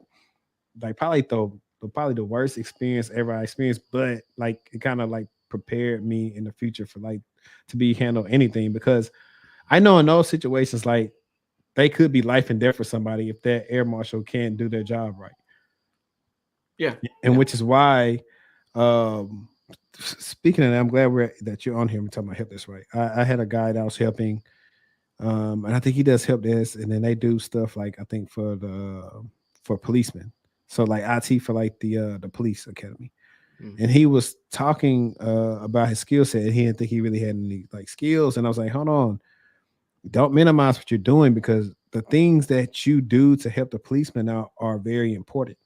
Speaker 1: like probably probably the worst experience ever I experienced, but like it kind of like prepared me in the future for like to be handle anything because I know in those situations like they could be life and death for somebody if that air marshal can't do their job right.
Speaker 2: Yeah,
Speaker 1: And
Speaker 2: yeah.
Speaker 1: which is why um speaking of that, I'm glad that you're on here. We're talking about help desk, right? I had a guy that I was helping, and I think he does help desk, and then they do stuff like I think for policemen, so like IT for like the police academy.
Speaker 2: Mm.
Speaker 1: And he was talking about his skill set. And he didn't think he really had any like skills, and I was like, hold on, don't minimize what you're doing because the things that you do to help the policemen out are very important.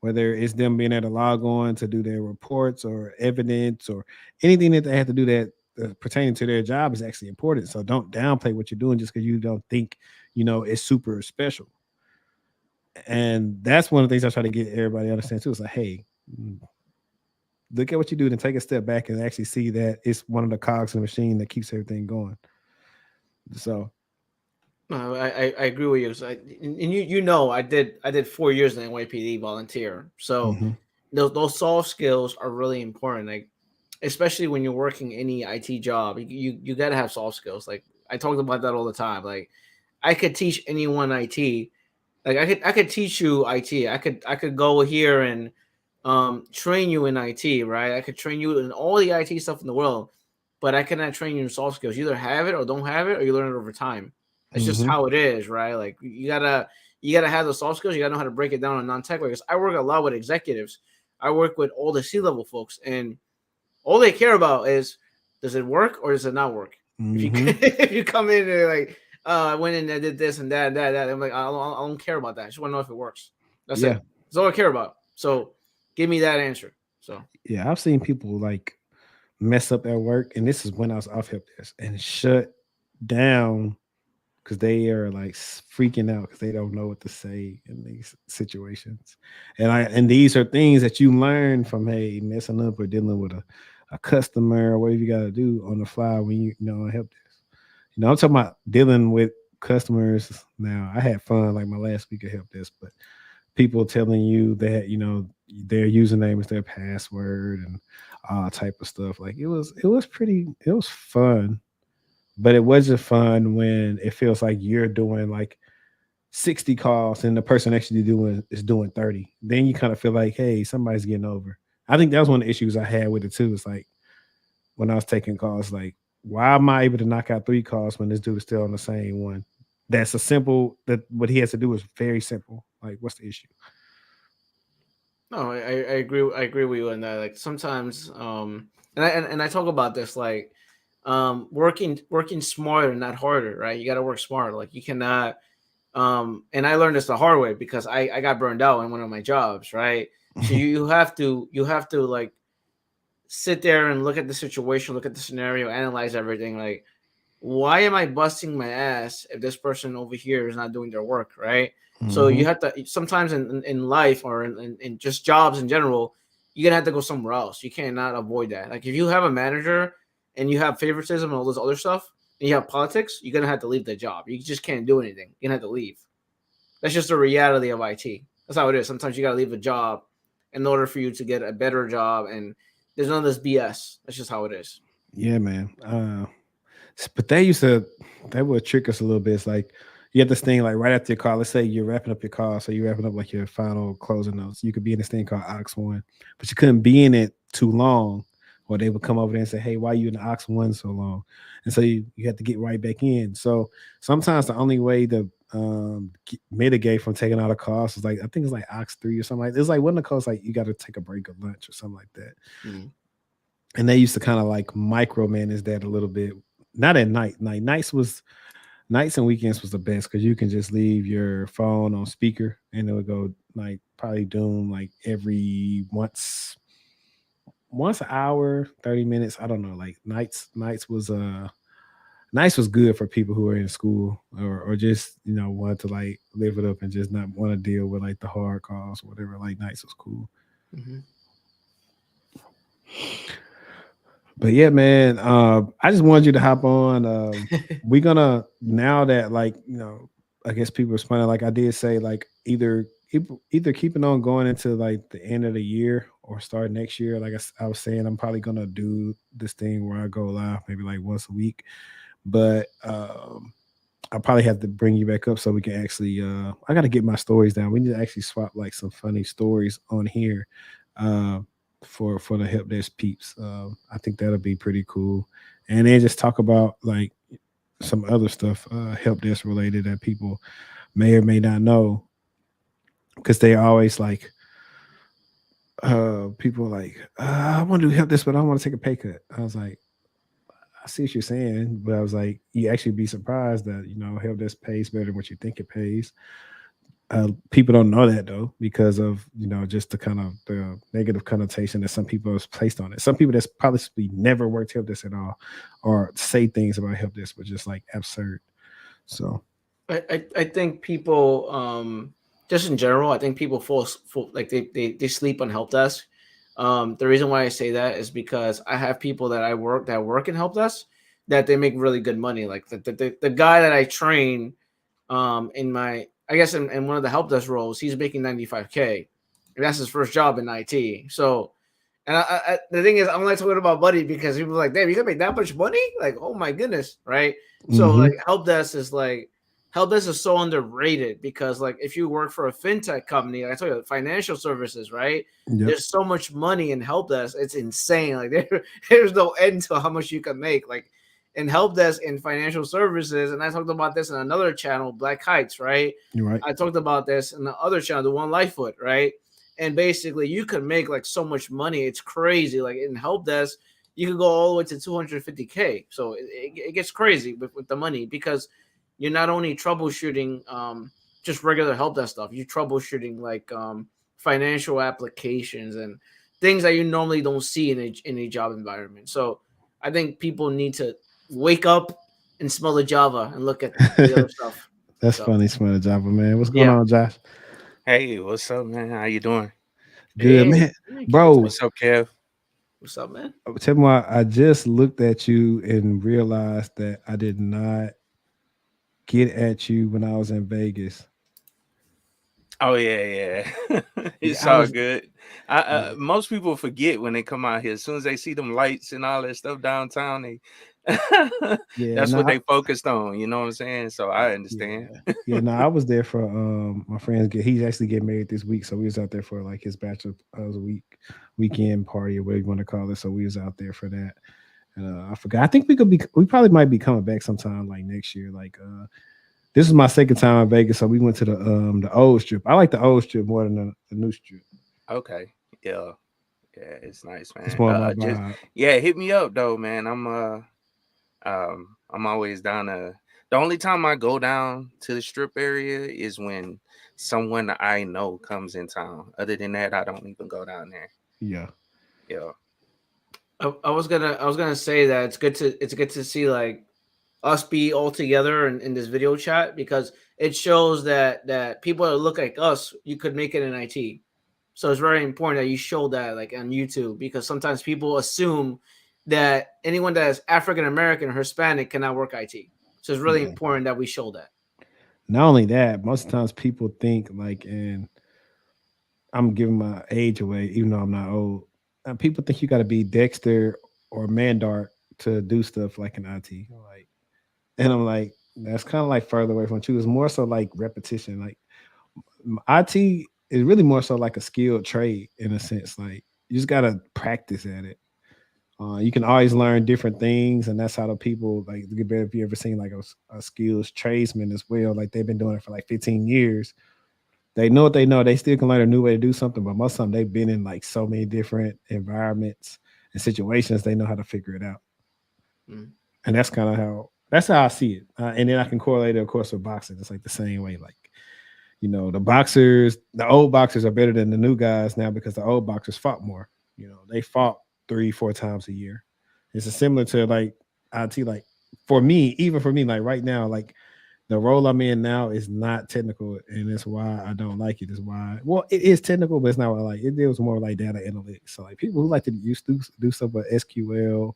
Speaker 1: Whether it's them being able to log on to do their reports or evidence or anything that they have to do that pertaining to their job is actually important. So don't downplay what you're doing just because you don't think it's super special. And that's one of the things I try to get everybody to understand too. It's like, hey, look at what you do and take a step back and actually see that it's one of the cogs in the machine that keeps everything going. So,
Speaker 2: No, I agree with you. So and you know I did 4 years in the NYPD volunteer. So
Speaker 1: mhm,
Speaker 2: those soft skills are really important. Like especially when you're working any IT job, you got to have soft skills. Like I talked about that all the time. Like I could teach anyone IT. Like I could teach you IT. I could go here and train you in IT, right? I could train you in all the IT stuff in the world, but I cannot train you in soft skills. You either have it or don't have it, or you learn it over time. It's just
Speaker 1: mhm,
Speaker 2: how it is, right? Like you gotta have the soft skills. You gotta know how to break it down on non-tech. Because I work a lot with executives. I work with all the C-level folks, and all they care about is does it work or does it not work. If you
Speaker 1: mhm.
Speaker 2: if you come in and like, I went in and did this and that, I'm like, I don't care about that. I just want to know if it works. That's
Speaker 1: Yeah,
Speaker 2: it. That's all I care about. So give me that answer. So
Speaker 1: yeah. I've seen people like mess up at work, and this is when I was off help desk and shut down because they are like freaking out because they don't know what to say in these situations. And these are things that you learn from hey messing up or dealing with a customer or whatever you got to do on the fly when you help desk. I'm talking about dealing with customers. Now I had fun like my last week of help desk, but people telling you that their username is their password and all type of stuff. Like it was fun, but it wasn't fun when it feels like you're doing like 60 calls and the person actually doing is doing 30. Then you kind of feel like, hey, somebody's getting over. I think that was one of the issues I had with it too. It's like when I was taking calls, like, why am I able to knock out 3 calls when this dude is still on the same one? That's a simple that what he has to do is very simple. Like, what's the issue?
Speaker 2: no, I agree. I agree with you on that. Like sometimes, and I talk about this like, working smarter, not harder, right? You got to work smarter. Like you cannot. And I learned this the hard way because I got burned out in one of my jobs, right? So you have to like sit there and look at the situation, look at the scenario, analyze everything. Like, why am I busting my ass if this person over here is not doing their work, right? So
Speaker 1: Hmm.
Speaker 2: you have to sometimes in life or in just jobs in general, you're gonna have to go somewhere else. You cannot avoid that. Like if you have a manager and you have favoritism and all this other stuff, and you have politics, you're gonna have to leave the job. You just can't do anything. You're gonna have to leave. That's just the reality of IT. That's how it is. Sometimes you gotta leave a job in order for you to get a better job, and there's none of this BS. That's just how it is.
Speaker 1: Yeah, man. But they would trick us a little bit. It's like you have this thing like right after your call. Let's say you're wrapping up your call, so you're wrapping up like your final closing notes. You could be in this thing called Ox One, but you couldn't be in it too long, or they would come over there and say, "Hey, why you in the Ox One so long?" And so you have to get right back in. So sometimes the only way to mitigate from taking out a cost is like I think it's like Ox Three or something like. It's like one of the calls like you got to take a break at lunch or something like that.
Speaker 2: Mm.
Speaker 1: And they used to kind of like micromanage that a little bit. Not at night. Like nights and weekends was the best because you can just leave your phone on speaker and it would go like probably doom like every once an hour, 30 minutes. I don't know. Like nights was good for people who are in school or just want to like live it up and just not want to deal with like the hard calls or whatever. Like nights was cool.
Speaker 2: Hmm.
Speaker 1: But yeah, man, I just wanted you to hop on. We're gonna now that like I guess people responding like I did say like either keeping on going into like the end of the year or start next year. Like I was saying, I'm probably gonna do this thing where I go live maybe like once a week, but I'll probably have to bring you back up so we can actually. I got to get my stories down. We need to actually swap like some funny stories on here. for the help desk peeps. I think that'll be pretty cool. And then just talk about like some other stuff, help desk related that people may or may not know, because they always like people like, I want to do help desk, but I don't want to take a pay cut. I was like, I see what you're saying, but I was like, you actually be surprised that help desk pays better than what you think it pays. People don't know that though, because of just the kind of the negative connotation that some people have placed on it. Some people that's probably never worked help desk at all, or say things about help desk, but just like absurd. So
Speaker 2: I think people just in general, I think people fall like they sleep on help desk. The reason why I say that is because I have people that work in help desk that they make really good money. Like the guy that I train in my I guess in one of the help desk roles, he's making 95K. And that's his first job in IT. So and the thing is, I'm like talking about money because people are like, damn, you can make that much money? Like, oh my goodness, right? So
Speaker 1: hmm
Speaker 2: like help desk is so underrated because like if you work for a fintech company, like I told you, financial services, right?
Speaker 1: yep,
Speaker 2: There's so much money in help desk, it's insane. Like there's no end to how much you can make. Like in help desk in financial services, and I talked about this in another channel, Black Heights, right?
Speaker 1: you're right.
Speaker 2: I talked about this in the other channel, the One Lifefoot, right? And basically you can make like so much money, it's crazy. Like in help desk you could go all the way to 250K, so it gets crazy with the money because you're not only troubleshooting just regular help desk stuff, you're troubleshooting like financial applications and things that you normally don't see in a job environment. So I think people need to wake up and smell the Java and look at the other stuff.
Speaker 1: That's
Speaker 2: So
Speaker 1: funny, smart Java man. What's going
Speaker 2: yeah.
Speaker 1: on, Josh?
Speaker 3: Hey, what's up, man? How you doing?
Speaker 1: Good
Speaker 2: Hey,
Speaker 1: man,
Speaker 2: I can't
Speaker 1: bro.
Speaker 3: What's up, Kev?
Speaker 2: what's up, man?
Speaker 1: Tell me why I just looked at you and realized that I did not get at you when I was in Vegas.
Speaker 3: Oh yeah, yeah.
Speaker 1: Yeah,
Speaker 3: It's
Speaker 1: I
Speaker 3: all
Speaker 1: was.
Speaker 3: good.
Speaker 1: Yeah,
Speaker 3: Most people forget when they come out here. As soon as they see them lights and all that stuff downtown, they
Speaker 1: yeah,
Speaker 3: that's what
Speaker 1: no,
Speaker 3: they focused on. You know what I'm saying? So I understand.
Speaker 1: yeah, yeah. No, I was there for my friends get. He's actually getting married this week, so we was out there for like his bachelor weekend party or whatever you want to call it. So we was out there for that. And I forgot. I think we probably might be coming back sometime like next year. Like this is my second time in Vegas, so we went to the old strip. I like the old strip more than the new strip.
Speaker 3: Okay. Yeah. Yeah. It's nice,
Speaker 1: It's
Speaker 3: man.
Speaker 1: more of my
Speaker 3: Just
Speaker 1: vibe.
Speaker 3: yeah, hit me up though, man. I'm always down to. The only time I go down to the strip area is when someone I know comes in town. Other than that, I don't even go down there.
Speaker 1: Yeah.
Speaker 3: Yeah.
Speaker 2: I was gonna say that it's good to see like us be all together in this video chat because it shows that people that look like us, you could make it in IT. So it's very important that you show that like on YouTube because sometimes people assume that anyone that is African American or Hispanic cannot work IT. So it's really
Speaker 1: Yeah.
Speaker 2: important that we show that.
Speaker 1: Not only that, most times people think like, and I'm giving my age away, even though I'm not old. People think you got to be Dexter or Mandark to do stuff like in IT. Like, and I'm like, that's kind of like further away from you. It's more so like repetition. Like IT is really more so like a skilled trade in a sense. Like you just gotta practice at it. You can always learn different things, and that's how the people like get better. If you ever seen like a skills tradesman as well, like they've been doing it for like 15 years. They know what they know. They still can learn a new way to do something, but most of them they've been in like so many different environments and situations. They know how to figure it out,
Speaker 2: Mm.
Speaker 1: and that's how I see it. And then I can correlate it, of course, with boxing. It's like the same way. Like the old boxers are better than the new guys now because the old boxers fought more. They fought 3, 4 times a year. It's a similar to like IT. Like for me, even for me, like right now, like the role I'm in now is not technical, and it's why I don't like it. Is why, well, it is technical, but it's not what I like. It deals more like data analytics. So like people who like to use do stuff with SQL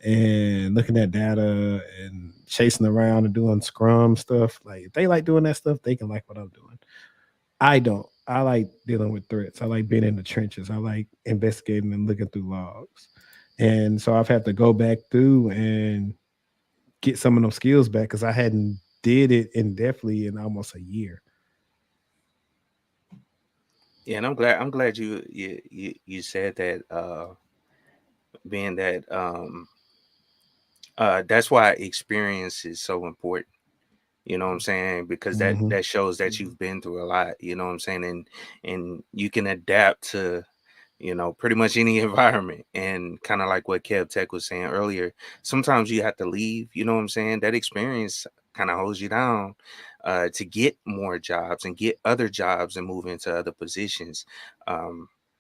Speaker 1: and looking at data and chasing around and doing Scrum stuff, like if they like doing that stuff, they can like what I'm doing. I don't. I like dealing with threats. I like being in the trenches. I like investigating and looking through logs. And so I've had to go back through and get some of those skills back because I hadn't did it in definitely in almost a year.
Speaker 3: Yeah, and I'm glad you said that. Being that that's why experience is so important. You know what I'm saying? Because
Speaker 1: Hmm.
Speaker 3: that shows that
Speaker 2: Mhm.
Speaker 3: you've been through a lot. You know what I'm saying? And you can adapt to, pretty much any environment. And kind of like what Kev Tech was saying earlier, sometimes you have to leave. You know what I'm saying? That experience kind of holds you down to get more jobs and get other jobs and move into other positions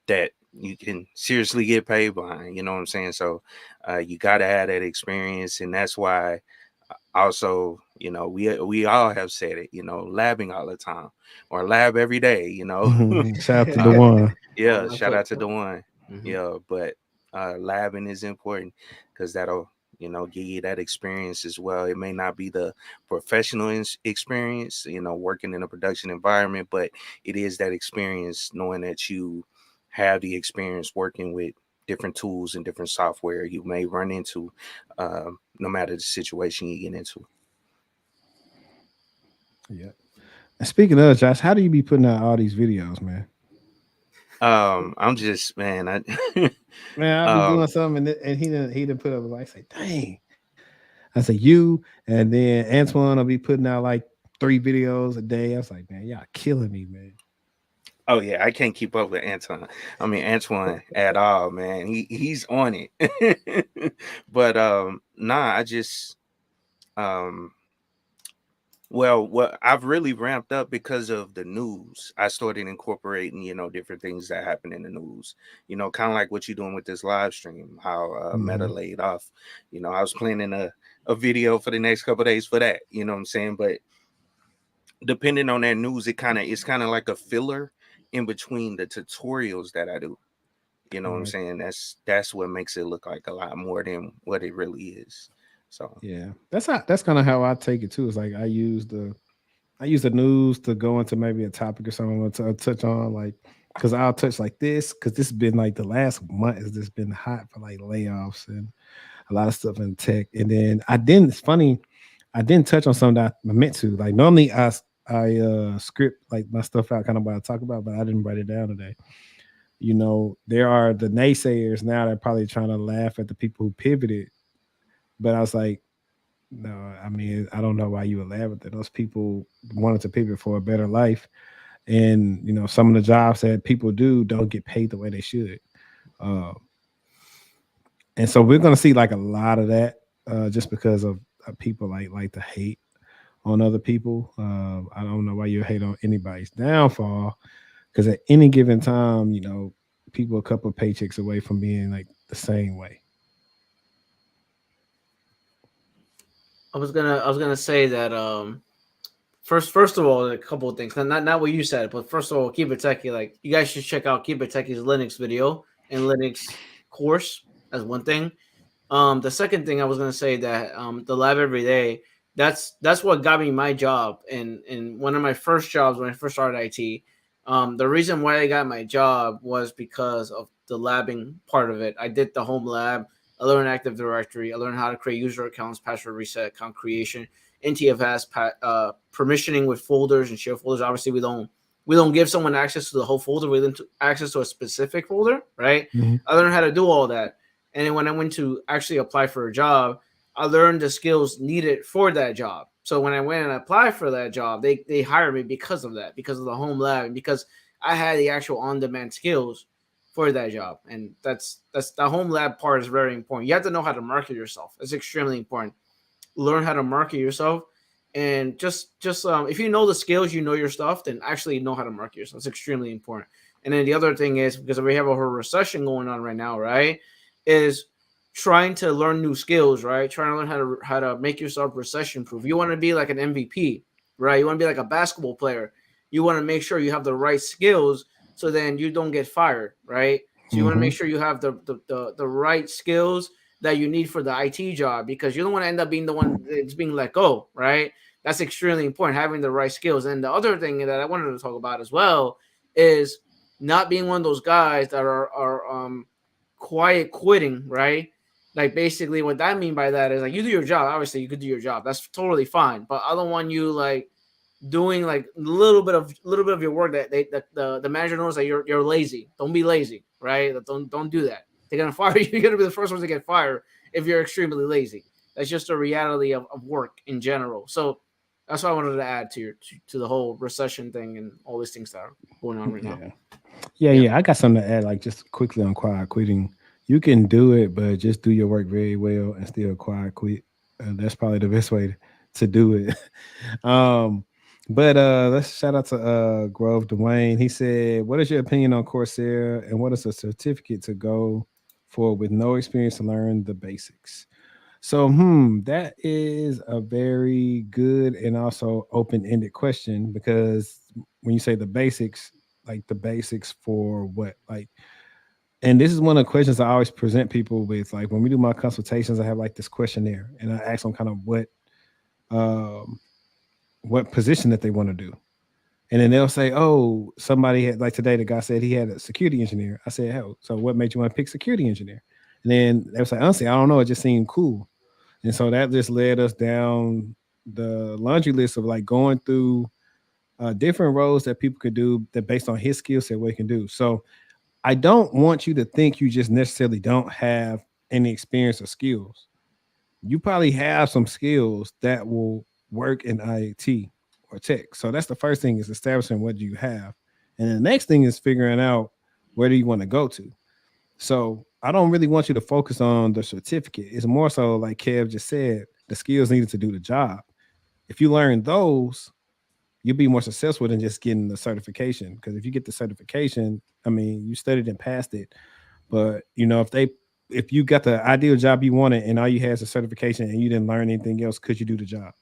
Speaker 3: that you can seriously get paid behind. You know what I'm saying? So you got to have that experience, and that's why also, we all have said it, labbing all the time or lab every day,
Speaker 1: Shout out to the
Speaker 3: uh,
Speaker 1: one.
Speaker 3: yeah,
Speaker 2: That's
Speaker 3: shout
Speaker 2: what.
Speaker 3: out to the one.
Speaker 2: Mhm.
Speaker 3: Yeah, but labbing is important because that'll, give you that experience as well. It may not be the professional experience, working in a production environment, but it is that experience knowing that you have the experience working with different tools and different software you may run into, no matter the situation you get into.
Speaker 1: Yeah. And speaking of Josh, how do you be putting out all these videos, man?
Speaker 3: I'm just, man,
Speaker 1: Man, I'll be doing
Speaker 3: um,
Speaker 1: something and he didn't put up a like say, dang. I say you, and then Antoine will be putting out like 3 videos a day. I was like, man, y'all killing me, man.
Speaker 3: oh yeah, I can't keep up with Antoine. I mean Antoine at all, man. He's on it. But nah, I just um well, what I've really ramped up because of the news. I started incorporating, different things that happen in the news. Kind of like what you're doing with this live stream, how Meta
Speaker 1: Hmm.
Speaker 3: laid off. I was planning a video for the next couple of days for that. You know what I'm saying? But depending on that news, it's kind of like a filler in between the tutorials that I do. You know what I'm
Speaker 1: Right.
Speaker 3: saying? That's what makes it look like a lot more than what it really is. So
Speaker 1: Yeah. That's kind of how I take it too. It's like I use the news to go into maybe a topic or something I want to touch on, like because I'll touch like this because this has been like the last month has just been hot for like layoffs and a lot of stuff in tech. And then I didn't. It's funny, I didn't touch on something that I meant to. Like normally I script like my stuff out kind of what I talk about, but I didn't write it down today. There are the naysayers now that are probably trying to laugh at the people who pivoted, but I was like, no, I mean, I don't know why you would laugh at that. Those people wanted to pivot for a better life, and some of the jobs that people do don't get paid the way they should. Uh, and so we're going to see like a lot of that, just because of people like to hate on other people. I don't know why you hate on anybody's downfall, because at any given time, people a couple of paychecks away from being like the same way.
Speaker 2: I was gonna say that first of all, a couple of things. Not what you said, but first of all, Keep It Techie. Like you guys should check out Keep It Techie's Linux video and Linux course as one thing. The second thing I was gonna say that the lab every day. That's what got me my job in one of my first jobs when I first started IT. The reason why I got my job was because of the labbing part of it. I did the home lab. I learned Active Directory. I learned how to create user accounts, password reset, account creation, NTFS, permissioning with folders and share folders. Obviously, we don't give someone access to the whole folder. We give them access to a specific folder, right?
Speaker 1: Hmm.
Speaker 2: I learned how to do all that. And then when I went to actually apply for a job, I learned the skills needed for that job. So when I went and applied for that job, they hired me because of that, because of the home lab, and because I had the actual on demand skills for that job. And that's the home lab part is very important. You have to know how to market yourself. It's extremely important. Learn how to market yourself, and just if you know the skills, you know your stuff, then actually know how to market yourself. It's extremely important. And then the other thing is, because we have a whole recession going on right now, right, is trying to learn new skills, right? Trying to learn how to make yourself recession proof. You want to be like an MVP, right? You want to be like a basketball player. You want to make sure you have the right skills so then you don't get fired, right? So you want to
Speaker 1: Hmm.
Speaker 2: make sure you have the right skills that you need for the IT job, because you don't want to end up being the one that's being let go, right? That's extremely important, having the right skills. And the other thing that I wanted to talk about as well is not being one of those guys that are quiet quitting, right? Like basically what I mean by that is like you do your job. Obviously, you could do your job. That's totally fine. But I don't want you like doing like a little bit of your work that the manager knows that you're lazy. Don't be lazy, right? Don't do that. They're gonna fire you. You're gonna be the first ones to get fired if you're extremely lazy. That's just a reality of work in general. So that's what I wanted to add to the whole recession thing and all these things that are going on right now.
Speaker 1: Yeah. Yeah,
Speaker 2: Yeah.
Speaker 1: yeah. I got something to add, like just quickly on quiet quitting. You can do it, but just do your work very well and still quiet quit. That's probably the best way to do it. um, but let's shout out to Grove Dwayne. He said, "What is your opinion on Coursera, and what is a certificate to go for with no experience to learn the basics?" So, that is a very good and also open-ended question because when you say the basics, like the basics for what? Like, and this is one of the questions I always present people with. Like when we do my consultations, I have like this questionnaire and I ask them kind of um what position that they want to do. And then they'll say, "Oh, somebody had like today. The guy said he had a security engineer." I said, "Hell, so what made you want to pick security engineer?" And then they was like, "Honestly, I don't know. It just seemed cool." And so that just led us down the laundry list of like going through different roles that people could do that based on his skill set, what he can do. So I don't want you to think you just necessarily don't have any experience or skills. You probably have some skills that will work in IT or tech. So that's the first thing is establishing what you have. And the next thing is figuring out where do you want to go to. So I don't really want you to focus on the certificate. It's more so like Kev just said, the skills needed to do the job. If you learn those, you'll be more successful than just getting the certification. Because if you get the certification, I mean, you studied and passed it. But if you got the ideal job you wanted and all you had is a certification and you didn't learn anything else, could you do the job?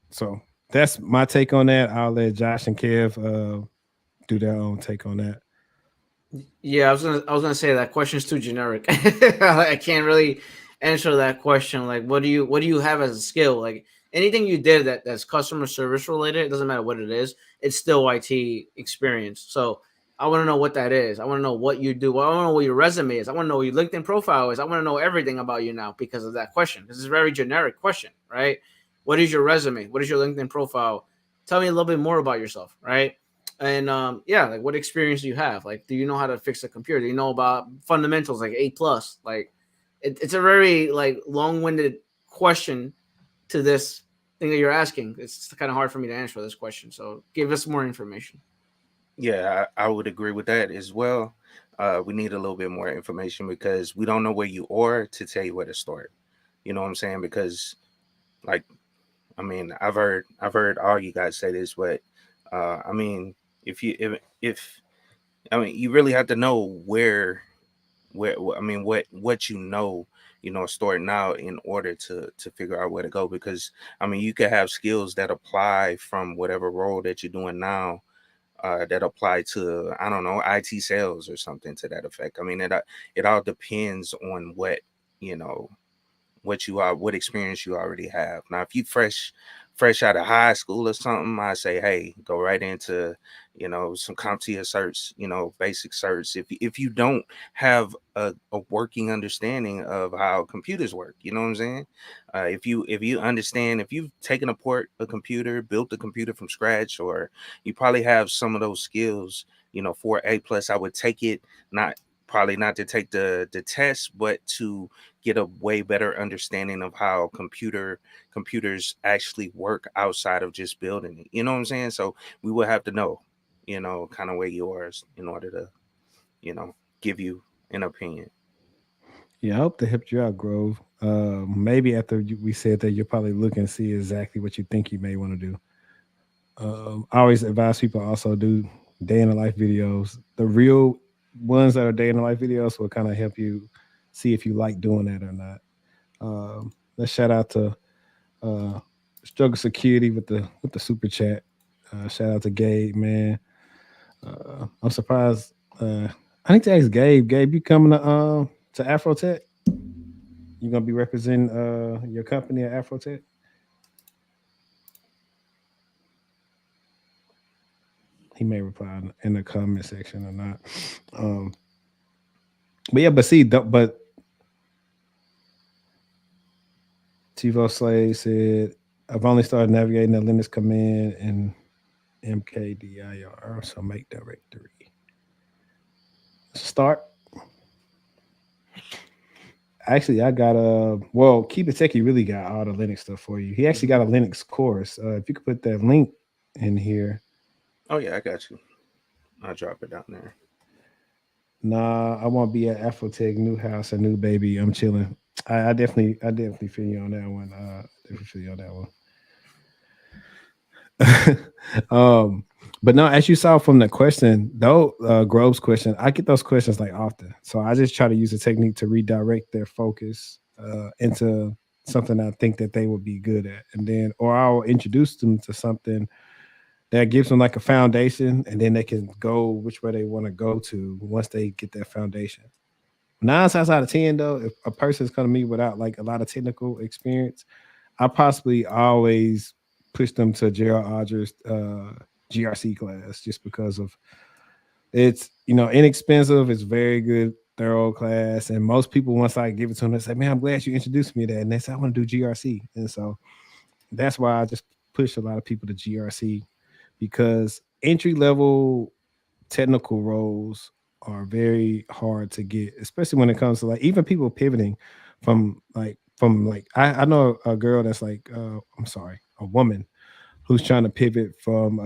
Speaker 1: So that's my take on that. I'll let Josh and Kev do their own take on that.
Speaker 2: Yeah, I was gonna say that question is too generic. I can't really answer that question. Like, what do you have as a skill? Like anything you did that's customer service related, it doesn't matter what it is. It's still IT experience. So I want to know what that is. I want to know what you do. I want to know what your resume is. I want to know what your LinkedIn profile is. I want to know everything about you now because of that question. This is a very generic question, right? What is your resume? What is your LinkedIn profile? Tell me a little bit more about yourself, right? And yeah, like what experience do you have? Like, do you know how to fix a computer? Do you know about fundamentals like A plus? Like, it's a very like long-winded question to this thing that you're asking. It's kind of hard for me to answer this question. So give us more information.
Speaker 3: Yeah, I would agree with that as well. We need a little bit more information because we don't know where you are to tell you where to start. You know what I'm saying? Because like I mean, I've heard all you guys say this, but I mean, if I mean, you really have to know I mean, what starting out in order to figure out where to go. Because I mean, you could have skills that apply from whatever role that you're doing now, that apply to, I don't know, IT sales or something to that effect. I mean, it all depends on you know what experience you already have. Now, if you fresh out of high school or something, I say, hey, go right into some CompTIA certs, basic certs. If you don't have a working understanding of how computers work, you know what I'm saying? If you understand, if you've taken apart a computer, built a computer from scratch, or you probably have some of those skills, for A plus, I would take it, not probably not to take the test, but to get a way better understanding of how computers actually work outside of just building it. You know what I'm saying? So we will have to know, kind of where you are in order to, you know, give you an opinion.
Speaker 1: Yeah, I hope they helped you out, Grove. Maybe after we said that, you'll probably look and see exactly what you think you may want to do. I always advise people also do day in the life videos. The real ones that are day in the life videos will kind of help you see if you like doing that or not. Let's shout out to uh, Struggle Security with the super chat. Shout out to Gabe, man. I'm surprised. I need to ask Gabe. Gabe, you coming to Afrotech? You gonna be representing your company at Afrotech? He may reply in the comment section or not. Um, but yeah, but see, but Tivo Slade said I've only started navigating the Linux command and mkdir, so make directory. Start. Actually, I got well, Keep It Techie really got all the Linux stuff for you. He actually
Speaker 2: Hmm.
Speaker 1: got a Linux course. If you could put that link in here.
Speaker 3: Oh yeah, I got you. I'll drop it down there.
Speaker 1: Nah, I won't be at Afrotech, new house, a new baby. I'm chilling. I definitely feel you on that one. Definitely feel you on that one. um, but no, as you saw from the question, though, Grove's question, I get those questions like often. So I just try to use a technique to redirect their focus into something I think that they would be good at, and then, or I'll introduce them to something that gives them like a foundation, and then they can go which way they want to go to once they get that foundation. 9 times out of 10, though, if a person's coming to me without like a lot of technical experience, I possibly always push them to Gerald Odger's GRC class just because of it's inexpensive, it's very good, thorough class, and most people once I give it to them, they say, "Man, I'm glad you introduced me to that," and they say, "I want to do GRC," and so that's why I just push a lot of people to GRC because entry level technical roles are very hard to get, especially when it comes to like even people pivoting from I know a girl that's like I'm sorry, a woman who's trying to pivot from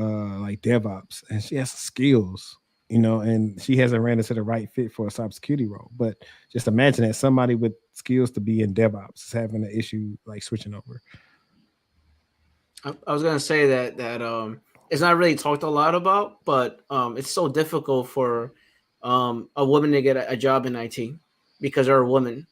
Speaker 1: like DevOps, and she has skills, and she hasn't ran into the right fit for a cybersecurity role. But just imagine that somebody with skills to be in DevOps is having an issue like switching over.
Speaker 2: I was gonna say that it's not really talked a lot about, but it's so difficult for a woman to get a job in IT because they're a woman.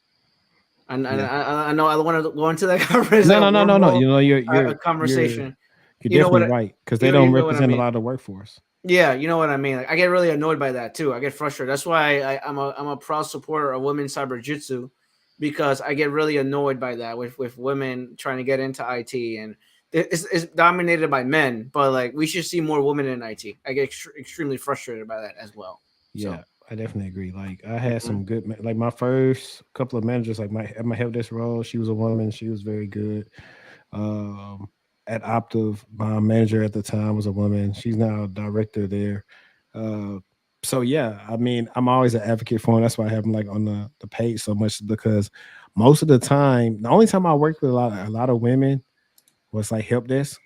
Speaker 2: And
Speaker 1: Yeah.
Speaker 2: I know I want to go into that conversation,
Speaker 1: No,
Speaker 2: like a
Speaker 1: no, no, no, no.
Speaker 2: wormhole,
Speaker 1: You're
Speaker 2: a conversation.
Speaker 1: you're
Speaker 2: You know what?
Speaker 1: definitely right because they
Speaker 2: You
Speaker 1: don't
Speaker 2: know what I
Speaker 1: represent a
Speaker 2: mean.
Speaker 1: lot of the workforce.
Speaker 2: Yeah, you know what I mean. Like I get really annoyed by that too. I get frustrated. That's why I'm a proud supporter of women's cyber jitsu because I get really annoyed by that with women trying to get into IT and it's dominated by men. But like we should see more women in IT. I get extremely frustrated by that as well.
Speaker 1: Yeah,
Speaker 2: So
Speaker 1: I definitely agree. Like I had
Speaker 2: mhm.
Speaker 1: some good, like my first couple of managers, like my help desk role, she was a woman. She was very good. Um, at Optiv, my manager at the time was a woman. She's now a director there. Uh, so yeah, I mean, I'm always an advocate for them. That's why I have them like on the page so much because most of the time, the only time I worked with a lot of women was like help desk.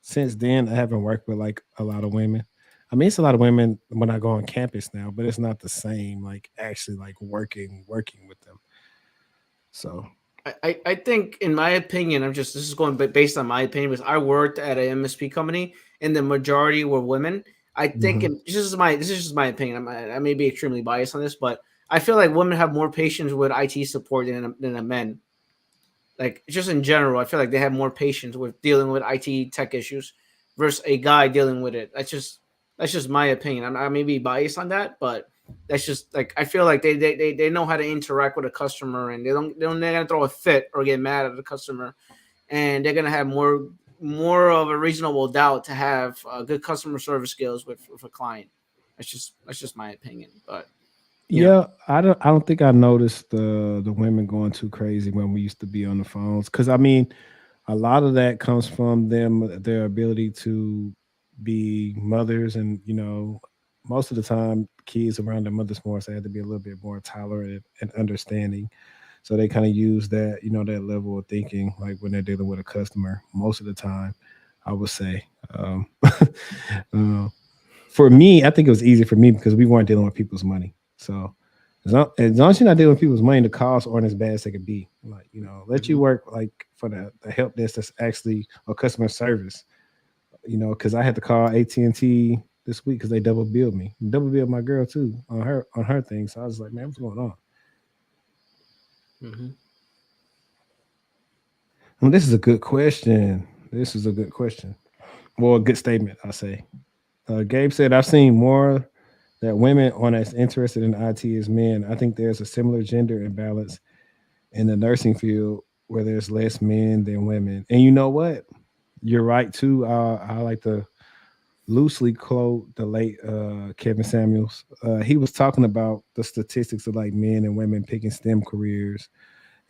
Speaker 1: Since then, I haven't worked with like a lot of women. I mean, it's a lot of women when I go on campus now, but it's not the same. Like actually, like working with them. So
Speaker 2: I think in my opinion, I'm just this is going based on my opinion because I worked at a MSP company and the majority were women. I think
Speaker 1: mhm.
Speaker 2: and this is just my opinion. I may be extremely biased on this, but I feel like women have more patience with IT support than a men. Like just in general, I feel like they have more patience with dealing with IT tech issues versus a guy dealing with it. That's just my opinion. I may be biased on that, but that's just like I feel like they know how to interact with a customer and they're gonna throw a fit or get mad at the customer and they're gonna have more of a reasonable doubt to have good customer service skills with a client. That's just my opinion, but you know.
Speaker 1: Yeah, I don't think I noticed the women going too crazy when we used to be on the phones. Cause I mean, a lot of that comes from their ability to be mothers and most of the time kids around their mothers more, so they have to be a little bit more tolerant and understanding. So they kind of use that level of thinking like when they're dealing with a customer most of the time, I would say. Uh, for me, I think it was easy for me because we weren't dealing with people's money. So as long as you're not dealing with people's money, the costs aren't as bad as they could be. Like, let you
Speaker 2: Mhm.
Speaker 1: work like for the help desk that's actually a customer service. Because I had to call AT&T this week because they double billed me, double billed my girl too on her thing. So I was like, man, what's going on?
Speaker 2: Mhm.
Speaker 1: Well, this is a good question. This is a good question. Well, a good statement, I say. Gabe said, I've seen more that women aren't as interested in IT as men. I think there's a similar gender imbalance in the nursing field where there's less men than women. And you know what? You're right too. I like to loosely quote the late Kevin Samuels. He was talking about the statistics of like men and women picking STEM careers,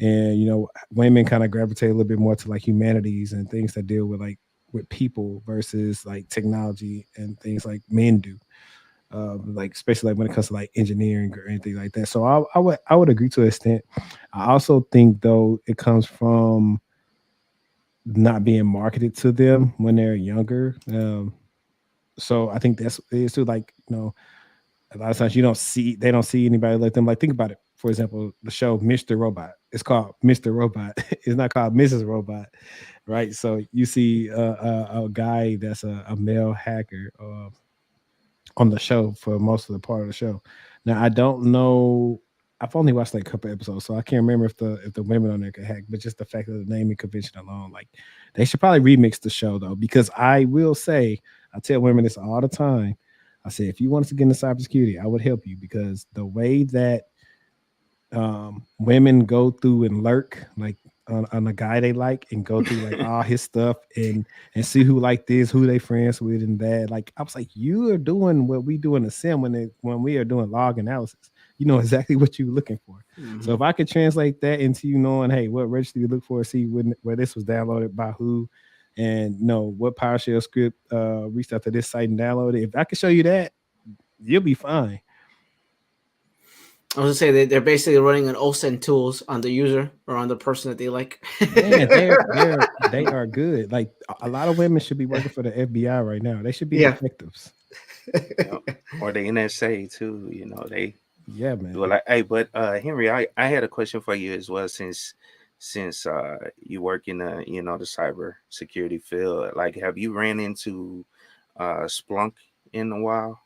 Speaker 1: and women kind of gravitate a little bit more to like humanities and things that deal with like with people versus like technology and things like men do. Like especially like when it comes to like engineering or anything like that. So I would agree to an extent. I also think though it comes from not being marketed to them when they're younger. So I think that's it's too like a lot of times they don't see anybody like them. Like think about it. For example, the show Mr. Robot. It's called Mr. Robot. It's not called Mrs. Robot, right? So you see a guy that's a male hacker on the show for most of the part of the show. Now I don't know. I've only watched like a couple episodes, so I can't remember if the women on there could hack. But just the fact of the naming convention alone, like they should probably remix the show though, because I will say I tell women this all the time. I say if you want to get into cybersecurity, I would help you because the way that women go through and lurk like on a guy they like and go through like all his stuff and see who like this, who they friends with and that. Like I was like, you are doing what we do in the sim when we are doing log analysis. You know exactly what you're looking for. So
Speaker 2: Mhm.
Speaker 1: if I could translate that into you knowing, hey, what registry you look for, see where this was downloaded by who, and know what PowerShell script reached out to this site and downloaded. If I could show you that, you'll be fine.
Speaker 2: I was gonna say they're basically running an OSINT tools on the user or on the person that they like.
Speaker 1: Man, they are good. Like a lot of women should be working for the FBI right now. They should be
Speaker 2: Yeah.
Speaker 1: detectives.
Speaker 3: Yeah. Or the NSA too. They
Speaker 1: Yeah,
Speaker 3: do a
Speaker 1: man.
Speaker 3: lot. Hey, but Henry, I had a question for you as well since you work in the cyber security field. Like, have you ran into Splunk in a while?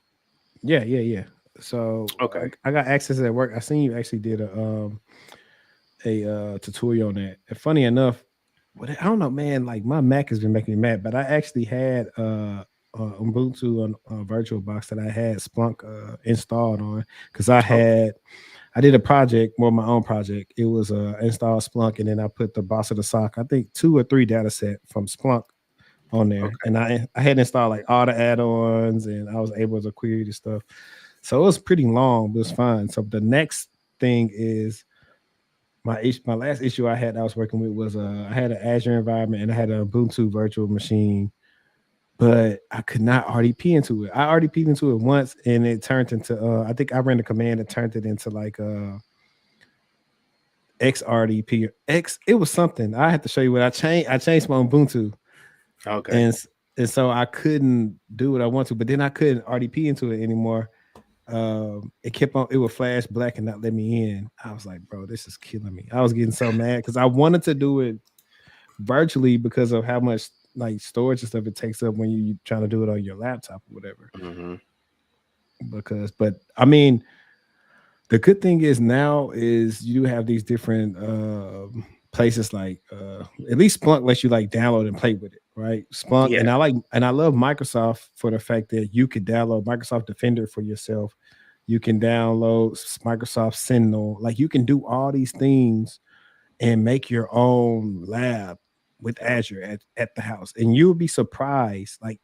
Speaker 1: Yeah, yeah, yeah. So
Speaker 3: Okay.
Speaker 1: I got access at work. I seen you actually did a tutorial on that. And funny enough, I don't know, man. Like my Mac has been making me mad, but I actually had Ubuntu on VirtualBox that I had Splunk installed on because
Speaker 3: Okay.
Speaker 1: I did a project, well, my own project. It was install Splunk, and then I put the boss of the sock. I think 2 or 3 data set from Splunk on there,
Speaker 3: Okay.
Speaker 1: and I had installed like all the add-ons, and I was able to query the stuff. So it was pretty long, but it's fine. So the next thing is my last issue I had that I was working with was I had an Azure environment and I had an Ubuntu virtual machine, but I could not RDP into it. I RDP'd into it once, and it turned into I think I ran the command that turned it into like XRDP or X. It was something. I had to show you what I changed. I changed my Ubuntu,
Speaker 3: Okay.
Speaker 1: and and so I couldn't do what I want to. But then I couldn't RDP into it anymore. It kept on. It would flash black and not let me in. I was like, bro, this is killing me. I was getting so mad because I wanted to do it virtually because of how much like storage and stuff it takes up when you trying to do it on your laptop or whatever.
Speaker 3: Mm-hmm.
Speaker 1: But I mean, the good thing is now is you have these different places like at least Splunk lets you like download and play with it, right? Splunk,
Speaker 3: Yeah.
Speaker 1: and I love Microsoft for the fact that you could download Microsoft Defender for yourself. You can download Microsoft Sentinel. Like you can do all these things and make your own lab with Azure at the house. And you'll be surprised. Like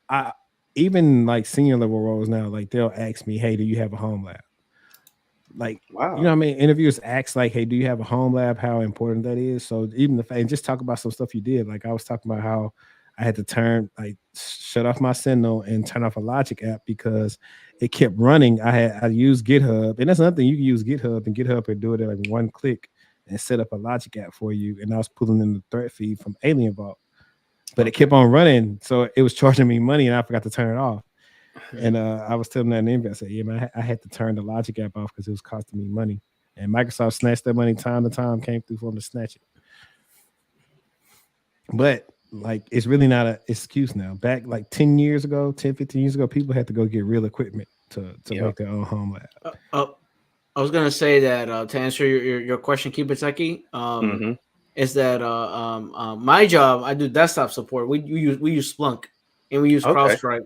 Speaker 1: I even like senior level roles now, like they'll ask me, hey, do you have a home lab? Like what
Speaker 3: Wow.
Speaker 1: I mean, interviewers ask like, hey, do you have a home lab? How important that is. So even the fact and just talk about some stuff you did. Like I was talking about how I had to shut off my Sentinel and turn off a Logic app because it kept running. I used GitHub, and that's another thing. You can use GitHub, and GitHub would do it at like one click and set up a Logic app for you. And I was pulling in the threat feed from Alien Vault, but it
Speaker 3: Okay.
Speaker 1: kept on running, so it was charging me money, and I forgot to turn it off. And I was telling that investor, yeah, man, I had to turn the Logic app off because it was costing me money. And Microsoft snatched that money time to time, came through for them to snatch it. But like, it's really not an excuse now. Back like 10 years ago, 10, 15 years ago, people had to go get real equipment to
Speaker 3: Yep.
Speaker 1: make their own home lab.
Speaker 2: I was gonna say that to answer your question, keep it techie.
Speaker 3: Mm-hmm.
Speaker 2: Is that my job? I do desktop support. We use Splunk and we use
Speaker 3: Okay.
Speaker 2: CrowdStrike.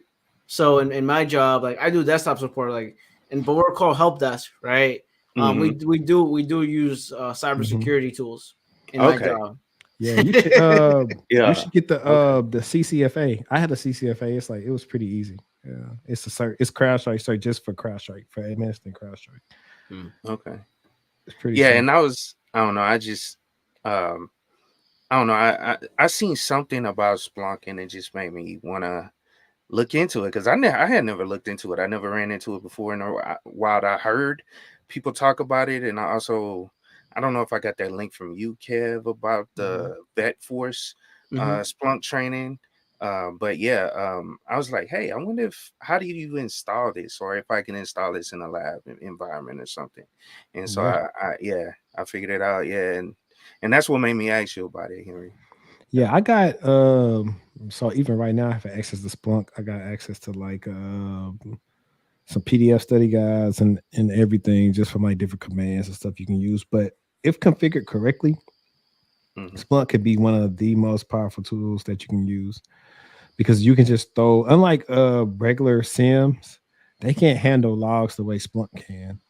Speaker 2: So in my job, like I do desktop support, like and but we're called help desk, right?
Speaker 3: Mm-hmm.
Speaker 2: We do use
Speaker 1: Mhm.
Speaker 2: cybersecurity tools in my
Speaker 3: Okay.
Speaker 2: job.
Speaker 1: Yeah, you
Speaker 3: Yeah.
Speaker 1: should get
Speaker 3: Okay.
Speaker 1: the CCFA. I had a CCFA. It's like it was pretty easy. Yeah, it's a cert. It's CrowdStrike, so just for CrowdStrike for administering CrowdStrike.
Speaker 2: Hmm.
Speaker 3: Okay.
Speaker 1: It's pretty
Speaker 3: Yeah,
Speaker 1: simple.
Speaker 3: and I don't know. Um, I don't know. I seen something about Splunk and it just made me want to look into it because I had never looked into it. I never ran into it before. And while I heard people talk about it, and I don't know if I got that link from you, Kev, about
Speaker 1: Mhm.
Speaker 3: the Vet Force
Speaker 2: Hmm.
Speaker 3: Splunk training. But yeah, I was like, hey, I wonder if how do you install this, or if I can install this in a lab environment or something. And so
Speaker 1: Yeah.
Speaker 3: I figured it out. Yeah, and that's what made me ask you about it, Henry.
Speaker 1: Yeah, I got so even right now I have access to Splunk. I got access to like some PDF study guides and everything just from like different commands and stuff you can use. But if configured correctly,
Speaker 3: Hmm.
Speaker 1: Splunk could be one of the most powerful tools that you can use because you can just throw unlike regular sims, they can't handle logs the way Splunk can.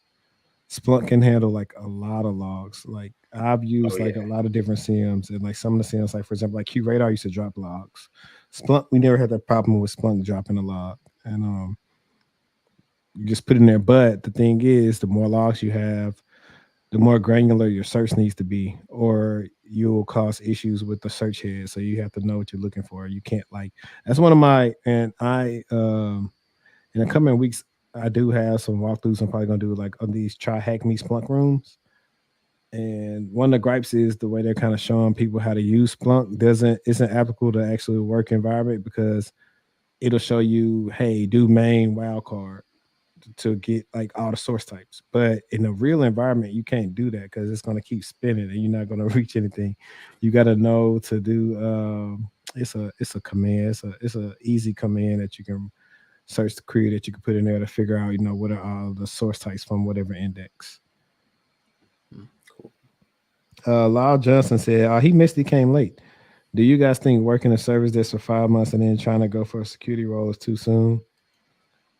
Speaker 1: Splunk can handle like a lot of logs. Like I've
Speaker 3: Oh
Speaker 1: used like a
Speaker 3: yeah.
Speaker 1: lot of different sims, and like some of the sims, like for example, like QRadar used to drop logs. Splunk, we never had that problem with Splunk dropping a log, and you just put it in there. But the thing is, the more logs you have, the more granular your search needs to be, or you'll cause issues with the search head. So you have to know what you're looking for. You can't like that's one of my and I in the coming weeks I do have some walkthroughs I'm probably gonna do like on these try hack me Splunk rooms. And one of the gripes is the way they're kind of showing people how to use Splunk doesn't isn't applicable to actually work environment because it'll show you, hey, do main wildcard to get like all the source types. But in a real environment, you can't do that because it's going to keep spinning and you're not going to reach anything. You got to know to do. It's a command. It's a easy command that you can search the query that you can put in there to figure out what are all the source types from whatever index.
Speaker 3: Cool.
Speaker 1: Lyle Johnson said, "Oh, he missed. He came late. Do you guys think working a service desk for 5 months and then trying to go for a security role is too soon?"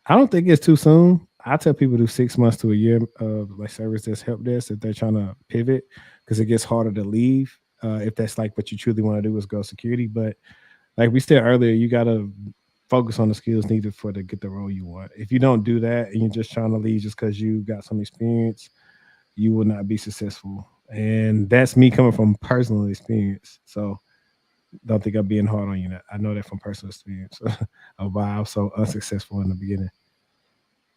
Speaker 1: I don't think it's too soon. I tell people do 6 months to a year of like service desk help desk if they're trying to pivot because it gets harder to leave. If that's like what you truly want to do is go security, but like we said earlier, you gotta focus on the skills needed for to get the role you want. If you don't do that and you're just trying to leave just because you got some experience, you will not be successful. And that's me coming from personal experience. So don't think I'm being hard on you. I know that from personal experience of why I was so unsuccessful in the beginning.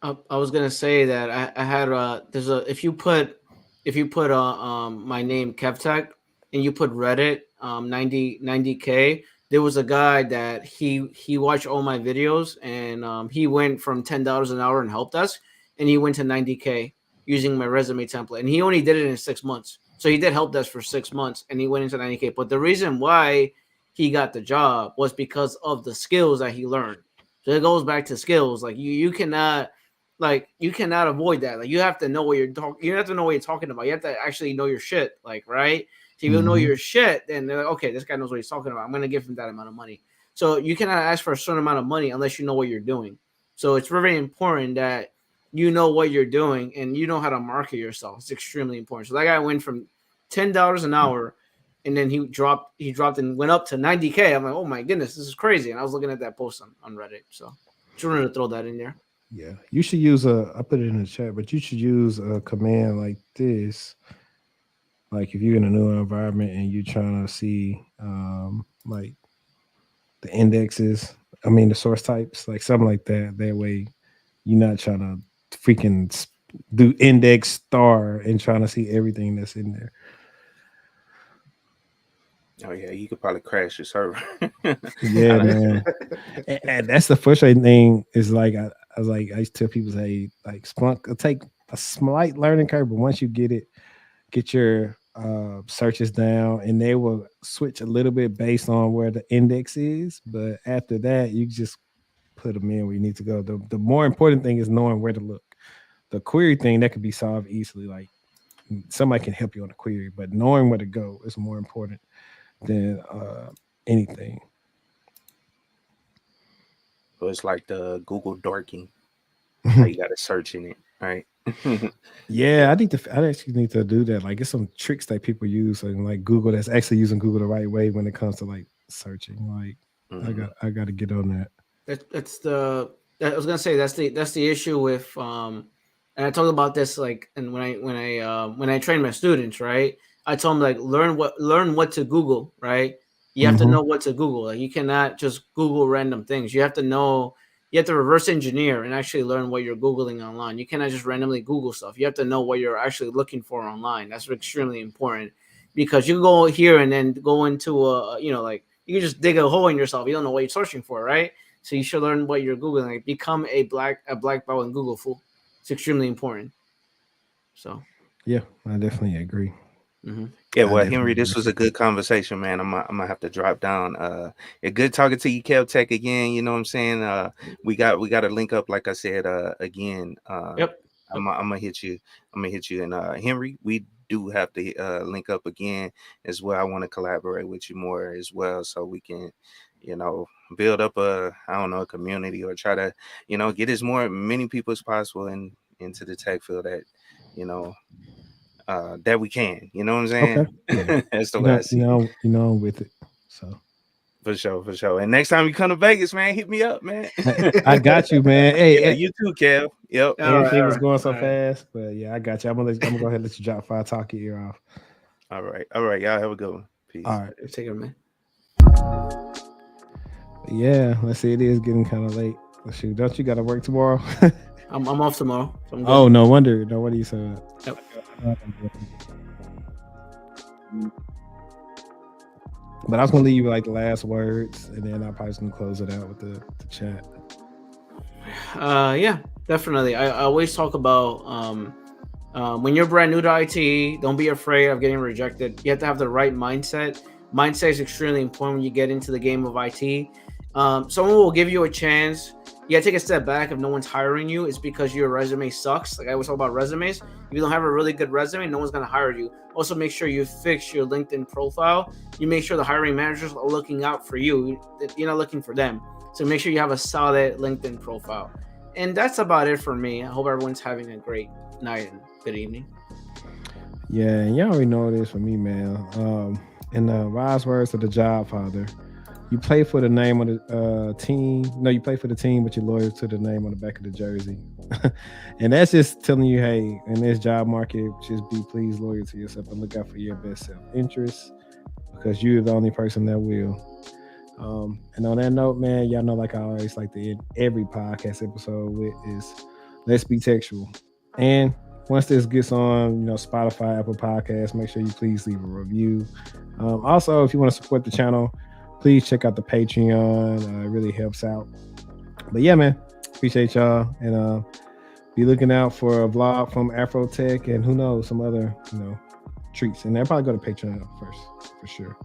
Speaker 2: I was gonna say that I had there's a if you put my name KevTech and you put Reddit 90K, there was a guy that he watched all my videos and he went from $10 an hour in help desk and he went to 90K using my resume template and he only did it in 6 months. So he did help desk for 6 months and he went into 90K. But the reason why he got the job was because of the skills that he learned. So it goes back to skills. Like you cannot avoid that. Like you have to know what you're talking. You have to know what you're talking about. You have to actually know your shit. Like right. So if you know
Speaker 1: Hmm.
Speaker 2: your shit, then they're like, okay, this guy knows what he's talking about. I'm gonna give him that amount of money. So you cannot ask for a certain amount of money unless you know what you're doing. So it's very important that you know what you're doing and you know how to market yourself. It's extremely important. So that guy went from $10 an hour and then he dropped and went up to 90K. I'm like, oh my goodness, this is crazy. And I was looking at that post on Reddit. So just wanted to throw that in there.
Speaker 1: Yeah, you should use I put it in the chat, but you should use a command like this. Like if you're in a new environment and you're trying to see like the indexes, I mean the source types, like something like that. That way you're not trying to do index star and trying to see everything that's in there.
Speaker 3: Oh yeah, you could probably crash your server.
Speaker 1: Yeah, man. And that's the frustrating thing is like I was like I used to tell people say like Splunk will take a slight learning curve, but once you get it, get your searches down, and they will switch a little bit based on where the index is. But after that, you just put them in where you need to go. The more important thing is knowing where to look. The query thing that could be solved easily. Like somebody can help you on the query, but knowing where to go is more important than anything.
Speaker 3: So it's like the Google dorking. How you got to search in it, right?
Speaker 1: Yeah,
Speaker 3: Yeah.
Speaker 1: I actually need to do that. Like, it's some tricks that people use, and like Google, that's actually using Google the right way when it comes to like searching. Like,
Speaker 3: Hmm.
Speaker 1: I got to get on that.
Speaker 2: That's the I was gonna say that's the issue with and I talked about this like and when I train my students, right? I told him like learn what to Google, right? You have to know what to Google. Like you cannot just Google random things. You have to know. You have to reverse engineer and actually learn what you're Googling online. You cannot just randomly Google stuff. You have to know what you're actually looking for online. That's extremely important because you go here and then go into like you can just dig a hole in yourself. You don't know what you're searching for, right? So you should learn what you're Googling. Like become a black belt in Google, fool. It's extremely important. So.
Speaker 1: Yeah, I definitely agree.
Speaker 2: Mm-hmm.
Speaker 3: Yeah,
Speaker 1: I
Speaker 3: well,
Speaker 1: definitely
Speaker 3: Henry, this
Speaker 1: agree.
Speaker 3: was a good conversation, man. I'm gonna have to drop down. Yeah, good talking to you, Kev Tech again. You know what I'm saying? We got to link up, like I said, again.
Speaker 2: Yep.
Speaker 3: I'm gonna hit you. I'm gonna hit you. And Henry, we do have to link up again as well. I want to collaborate with you more as well, so we can, you know, build up a community or try to, get as many people as possible into the tech field that, you know, that we can. You know what I'm saying?
Speaker 1: Okay. Yeah.
Speaker 3: That's the way I see it.
Speaker 1: I'm with it. So
Speaker 3: For sure, for sure. And next time you come to Vegas, man, hit me up, man.
Speaker 1: I got you, man. Hey,
Speaker 3: Yeah, you too, Kev. Yep.
Speaker 2: All right,
Speaker 1: everything
Speaker 2: all
Speaker 1: was
Speaker 2: right,
Speaker 1: going so
Speaker 2: all right.
Speaker 1: fast, but yeah, I got you. I'm gonna go ahead and let you drop 5 talk your ear off.
Speaker 3: All right. All right. Y'all have a good one. Peace.
Speaker 1: All right.
Speaker 2: Take care, man.
Speaker 1: Yeah, let's see. It is getting kind of late. Let's shoot. Don't you got to work tomorrow?
Speaker 2: I'm off tomorrow. So I'm good.
Speaker 1: Oh, no wonder you said that.
Speaker 2: Yep.
Speaker 1: But I was gonna leave you with like the last words, and then I'll probably just gonna close it out with the chat.
Speaker 2: Yeah, definitely. I always talk about when you're brand new to IT, don't be afraid of getting rejected. You have to have the right mindset. Mindset is extremely important when you get into the game of IT. Someone will give you a chance. You gotta take a step back if no one's hiring you. It's because your resume sucks. Like I always talk about resumes. If you don't have a really good resume, no one's gonna hire you. Also, make sure you fix your LinkedIn profile. You make sure the hiring managers are looking out for you. You're not looking for them. So make sure you have a solid LinkedIn profile. And that's about it for me. I hope everyone's having a great night and good evening.
Speaker 1: Yeah, and y'all already know this for me, man. In the wise words of the Job Father, you play for the name of the team. No, you play for the team, but you're loyal to the name on the back of the jersey. And that's just telling you, hey, in this job market, just be please loyal to yourself and look out for your best self-interest because you're the only person that will. And on that note, man, y'all know, like I always like to end every podcast episode with is let's be textual. And once this gets on, Spotify, Apple Podcasts, make sure you please leave a review. Also, if you want to support the channel, please check out the Patreon. It really helps out. But yeah, man, appreciate y'all. And be looking out for a vlog from Afrotech and who knows, some other, treats. And they'll probably go to Patreon first, for sure.